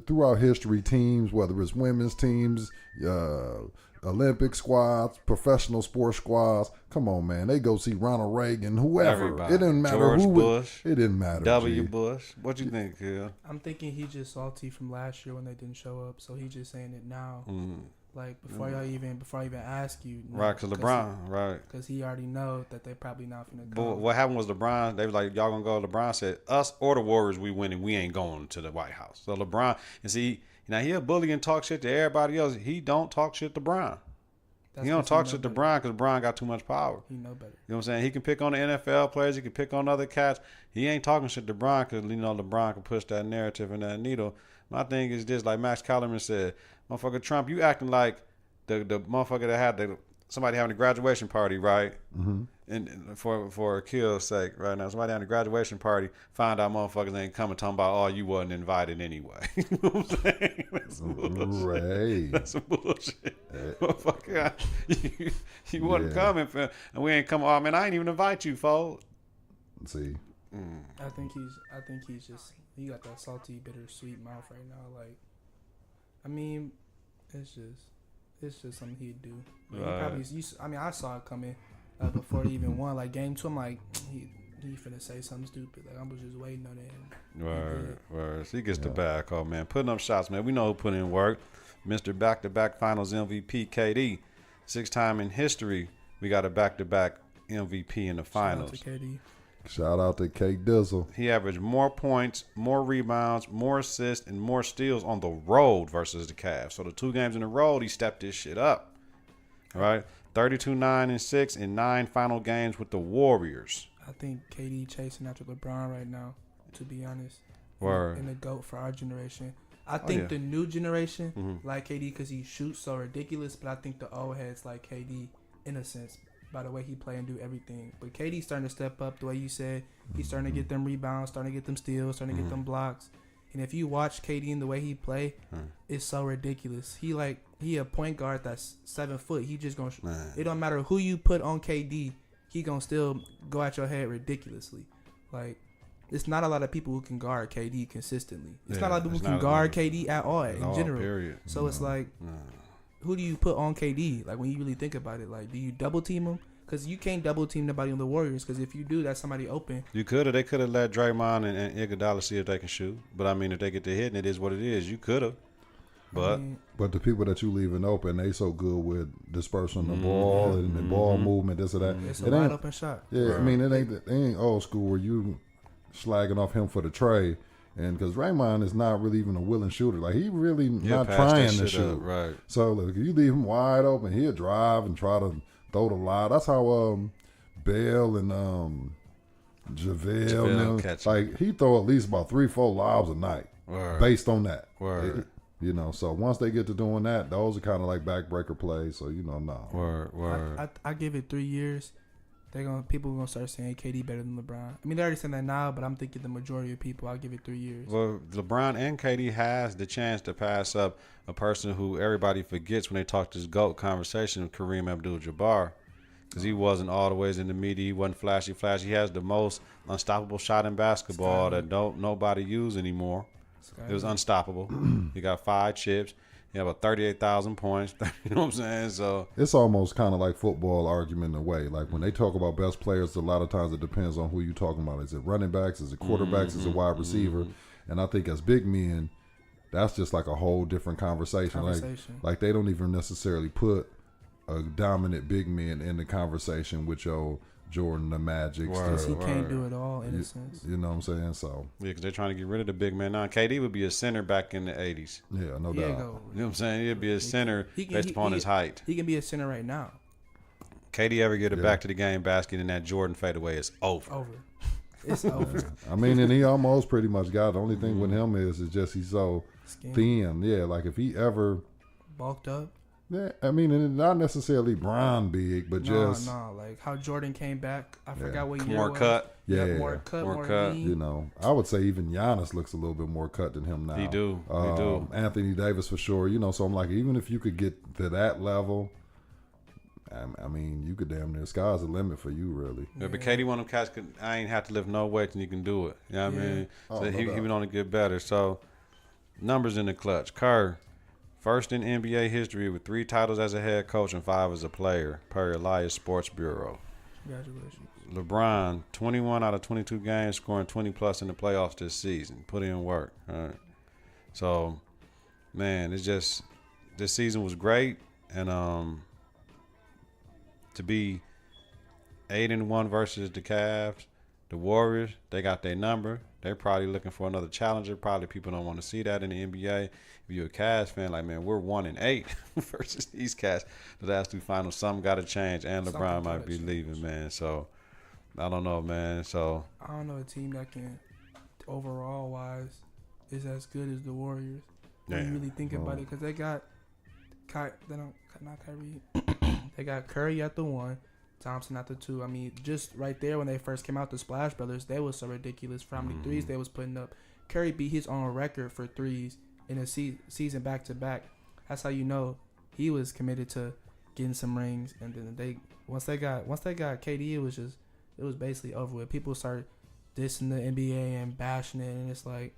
Throughout history, teams, whether it's women's teams, Olympic squads, professional sports squads. Come on, man. They go see Ronald Reagan, whoever. Everybody. It didn't matter George who. Bush, it didn't matter. W. G. Bush. What you think, Akil? I'm thinking he just salty from last year when they didn't show up, so he's just saying it now. Like before I even ask you. Right, because LeBron, right? Because he already know that they probably not gonna But come. what happened was LeBron, they was like, y'all gonna go. LeBron said, us or the Warriors, we winning. We ain't going to the White House. So LeBron, and see, now he a bully and talk shit to everybody else. He don't talk shit to Bron. He don't talk shit to Bron because Bron got too much power. He know better. You know what I'm saying? He can pick on the NFL players. He can pick on other cats. He ain't talking shit to Bron because, you know, LeBron can push that narrative and that needle. My thing is this, like Max Kellerman said, motherfucker Trump, you acting like the motherfucker that had somebody having a graduation party, right? Mm-hmm. And for Akil's sake, right now, somebody having a graduation party, find out motherfuckers ain't coming, talking about, oh, you wasn't invited anyway. You know what I'm saying? That's some bullshit. Right. That's some bullshit. Motherfucker, you wasn't coming, and we ain't come. Oh man, I ain't even invite you, folks. See. I think he's just he got that salty, bittersweet mouth right now. Like, I mean, it's just something he'd do. Like, he probably I mean, I saw it coming before he even won. Like game 2, I'm like, he finna say something stupid. Like I was just waiting on it. Right. So he gets the back. Oh man, putting up shots, man. We know who put in work. Mr. Back-to-back Finals MVP, KD. 6th time in history, we got a back-to-back MVP in the finals. Shout out to KD. Shout out to K Dizzle. He averaged more points, more rebounds, more assists, and more steals on the road versus the Cavs. So the 2 games in a row, he stepped this shit up. All right, 32-9-6 in 9 final games with the Warriors. I think KD chasing after LeBron right now, to be honest. Word. And the GOAT for our generation. I think the new generation like KD because he shoots so ridiculous, but I think the old heads like KD in a sense by the way he play and do everything. But KD's starting to step up the way you said. He's starting to get them rebounds, starting to get them steals, starting to get them blocks. And if you watch KD and the way he play, it's so ridiculous. He a point guard that's 7 foot. He just gonna. It don't matter who you put on KD, he gonna still go at your head ridiculously. Like, it's not a lot of people who can guard KD consistently. It's not a lot of people who can guard KD at all in general. Period. So it's like, who do you put on KD? Like when you really think about it, like do you double team him? Because you can't double team nobody on the Warriors. Because if you do, that's somebody open. You could have. They could have let Draymond and Iguodala see if they can shoot. But I mean, if they get to hitting, it is what it is. You could have. But the people that you leaving open, they so good with dispersing the ball and the ball movement, this or that. It's a wide open shot. Yeah, right. I mean, it ain't old school where you slagging off him for the tray. And because Draymond is not really even a willing shooter. Like, he really not trying to shoot. Up, right. So, look, if you leave him wide open, he'll drive and try to throw the lob. That's how Bell and JaVale, like, he throw at least about 3-4 lobs a night based on that. You know, so once they get to doing that, those are kind of like backbreaker plays. So, you know, no. I give it 3 years. People are gonna start saying KD better than LeBron. I mean, they're already saying that now, but I'm thinking the majority of people, I'll give it 3 years. Well, LeBron and KD has the chance to pass up a person who everybody forgets when they talk this GOAT conversation of Kareem Abdul-Jabbar, because he wasn't all the ways in the media. He wasn't flashy. He has the most unstoppable shot in basketball that nobody use anymore. It was unstoppable. He got 5 chips. He had about 38,000 points. You know what I'm saying? So it's almost kind of like football argument in a way. Like when they talk about best players, a lot of times it depends on who you're talking about. Is it running backs? Is it quarterbacks? Is it wide receiver? And I think as big men, that's just like a whole different conversation. Like they don't even necessarily put a dominant big man in the conversation with your Jordan, the Magic. Because he can't do it all in a sense. You know what I'm saying? So yeah, because they're trying to get rid of the big man now. KD would be a center back in the 80s. Yeah, no doubt. You know what I'm saying? He'd be a center based upon his height. He can be a center right now. KD ever get it back to the game basket and that Jordan fadeaway is over. It's over. I mean, and he almost pretty much got it. The only thing with him is just he's so thin. Yeah, like if he ever bulked up. Yeah, I mean, and not necessarily Bron big, but like how Jordan came back. I forgot what year. More cut. Yeah, more cut. You know, I would say even Giannis looks a little bit more cut than him now. He do. Anthony Davis for sure. You know, so I'm like, even if you could get to that level, I mean, you could damn near sky's the limit for you, really. Yeah, but KD one of them cats I ain't have to lift no weight and he can do it. You know what I mean? So he would only get better. So numbers in the clutch. Kerr. First in NBA history with 3 titles as a head coach and 5 as a player, per Elias Sports Bureau. Congratulations. LeBron, 21 out of 22 games, scoring 20-plus in the playoffs this season. Put in work. All right. So, man, it's just this season was great. And to be 8-1 versus the Cavs, the Warriors, they got their number. They're probably looking for another challenger. Probably people don't want to see that in the NBA. If you're a Cavs fan, like, man, we're 1-8 versus these Cavs. The last 2 finals, something got to change, and LeBron might be leaving, man. So, I don't know, man. So I don't know a team that can, overall wise, is as good as the Warriors. When you really think about it, because they got not Kyrie. They got Curry at the 1, Thompson at the 2. I mean, just right there when they first came out, the Splash Brothers, they was so ridiculous for how many threes they was putting up. Curry beat his own record for threes in a season back to back. That's how you know he was committed to getting some rings. And then once they got KD, it was basically over with. People started dissing the NBA and bashing it, and it's like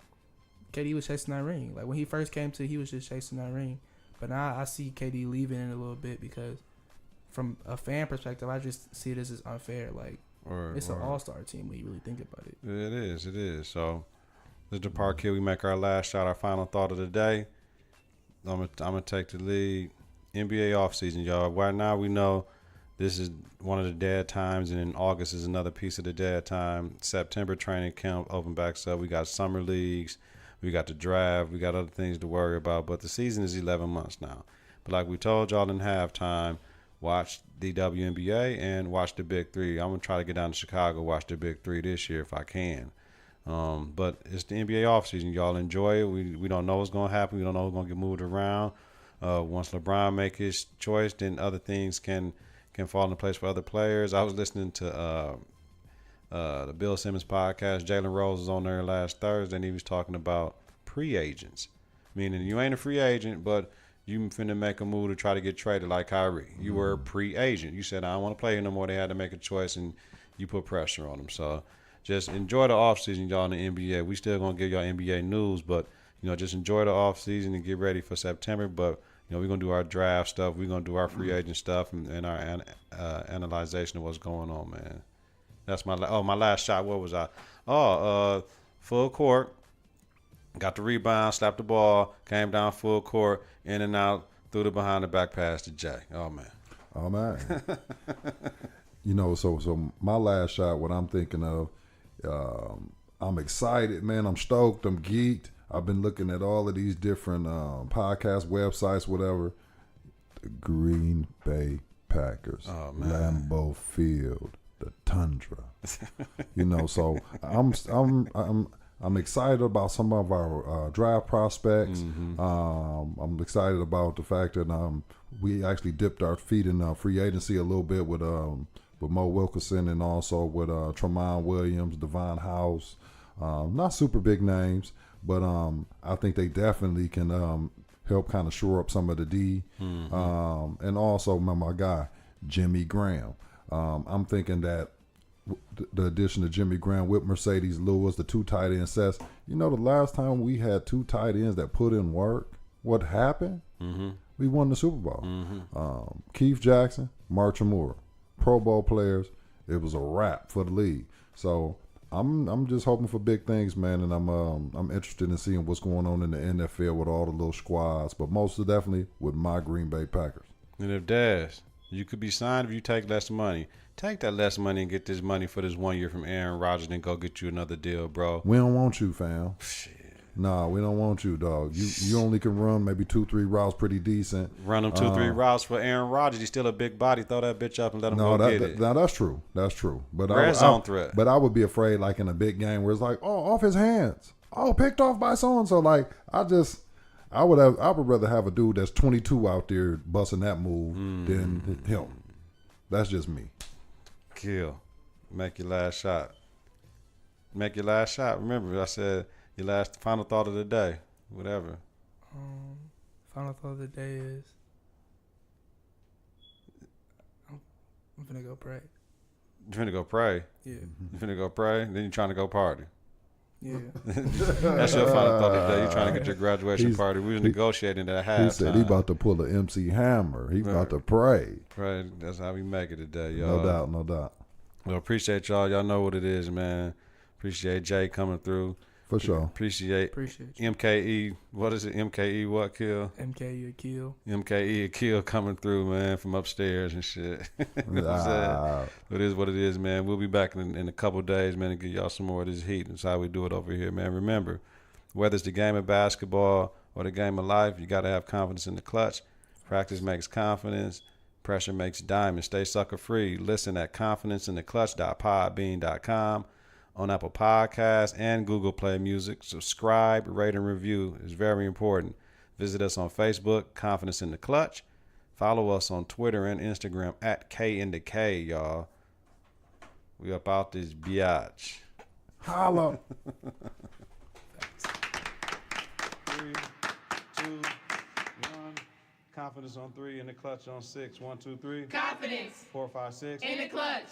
KD was chasing that ring. Like when he first came to, he was just chasing that ring. But now I see KD leaving in a little bit because from a fan perspective, I just see this as unfair. Like it's an all-star team when you really think about it. It is. So this is the part here. We make our last shot, our final thought of the day. I'm gonna take the lead. NBA offseason, y'all. Right now we know this is one of the dead times, and in August is another piece of the dead time. September training camp open back up. We got summer leagues. We got the draft. We got other things to worry about. But the season is 11 months now. But like we told y'all in halftime, watch the WNBA and watch the Big Three. I'm going to try to get down to Chicago, watch the Big Three this year if I can. But it's the NBA offseason. Y'all enjoy it. We don't know what's going to happen. We don't know who's going to get moved around. Once LeBron make his choice, then other things can fall into place for other players. I was listening to the Bill Simmons podcast. Jalen Rose was on there last Thursday, and he was talking about pre-agents, meaning you ain't a free agent, but you finna make a move to try to get traded like Kyrie. You were a pre-agent. You said, I don't want to play here no more. They had to make a choice, and you put pressure on them. So just enjoy the offseason, y'all, in the NBA. We still going to give y'all NBA news, but, just enjoy the offseason and get ready for September. But, we're going to do our draft stuff. We're going to do our free agent stuff and our analyzation of what's going on, man. That's my last shot. What was I? Full court. Got the rebound, slapped the ball, came down full court, in and out, threw the behind the back pass to Jay. Oh, man. So my last shot, what I'm thinking of, I'm excited, man. I'm stoked. I'm geeked. I've been looking at all of these different podcast websites, whatever. The Green Bay Packers, Lambeau Field, the Tundra. So I'm excited about some of our draft prospects. I'm excited about the fact that we actually dipped our feet in free agency a little bit with Mo Wilkerson and also with Tremont Williams, Devon House. Not super big names, but I think they definitely can help kind of shore up some of the D. And also my guy, Jimmy Graham. I'm thinking that the addition of Jimmy Graham with Mercedes Lewis, the 2 tight end sets. The last time we had 2 tight ends that put in work, what happened? We won the Super Bowl. Keith Jackson, Mark Chamura, Pro Bowl players. It was a wrap for the league. So I'm just hoping for big things, man, and I'm interested in seeing what's going on in the NFL with all the little squads, but most definitely with my Green Bay Packers. And if Daz, you could be signed if you take less money. Take that less money and get this money for this 1 year from Aaron Rodgers and go get you another deal, bro. We don't want you, fam. Shit. Nah, we don't want you, dog. You only can run maybe 2-3 routes pretty decent. Run them 2-3 routes for Aaron Rodgers. He's still a big body. Throw that bitch up and let him go get it. No, that's true. That's true. But red zone threat. But I would be afraid, like in a big game where it's like, off his hands. Picked off by so and so. Like I would rather have a dude that's 22 out there busting that move than him. That's just me. Kill. Make your last shot. Remember, I said your final thought of the day. Whatever. Final thought of the day is I'm finna go pray. You finna go pray? Yeah. You finna go pray? Then you trying to go party? Yeah. That's your final thought today. You trying to get your graduation He's- party. We was negotiating at halftime. He said he about to pull the MC Hammer. He about to pray. Right. That's how we make it today, y'all. No doubt, no doubt. Well, appreciate y'all. Y'all know what it is, man. Appreciate Jay coming through. For sure. Appreciate Appreciate you. MKE. What is it? MKE what, Kill? MK Akil. MKE Akil coming through, man, from upstairs and shit. Ah, It is what it is, man. We'll be back in a couple of days, man, to give y'all some more of this heat. That's how we do it over here, man. Remember, whether it's the game of basketball or the game of life, you got to have confidence in the clutch. Practice makes confidence. Pressure makes diamonds. Stay sucker free. Listen at confidenceintheclutch.podbean.com, on Apple Podcasts and Google Play Music. Subscribe, rate, and review is very important. Visit us on Facebook, Confidence in the Clutch. Follow us on Twitter and Instagram at K in the K, y'all. We up out this biatch. holla. 3, 2, 1. Confidence on 3, in the clutch on 6. 1, 2, 3. Confidence 4, 5, 6. in the clutch.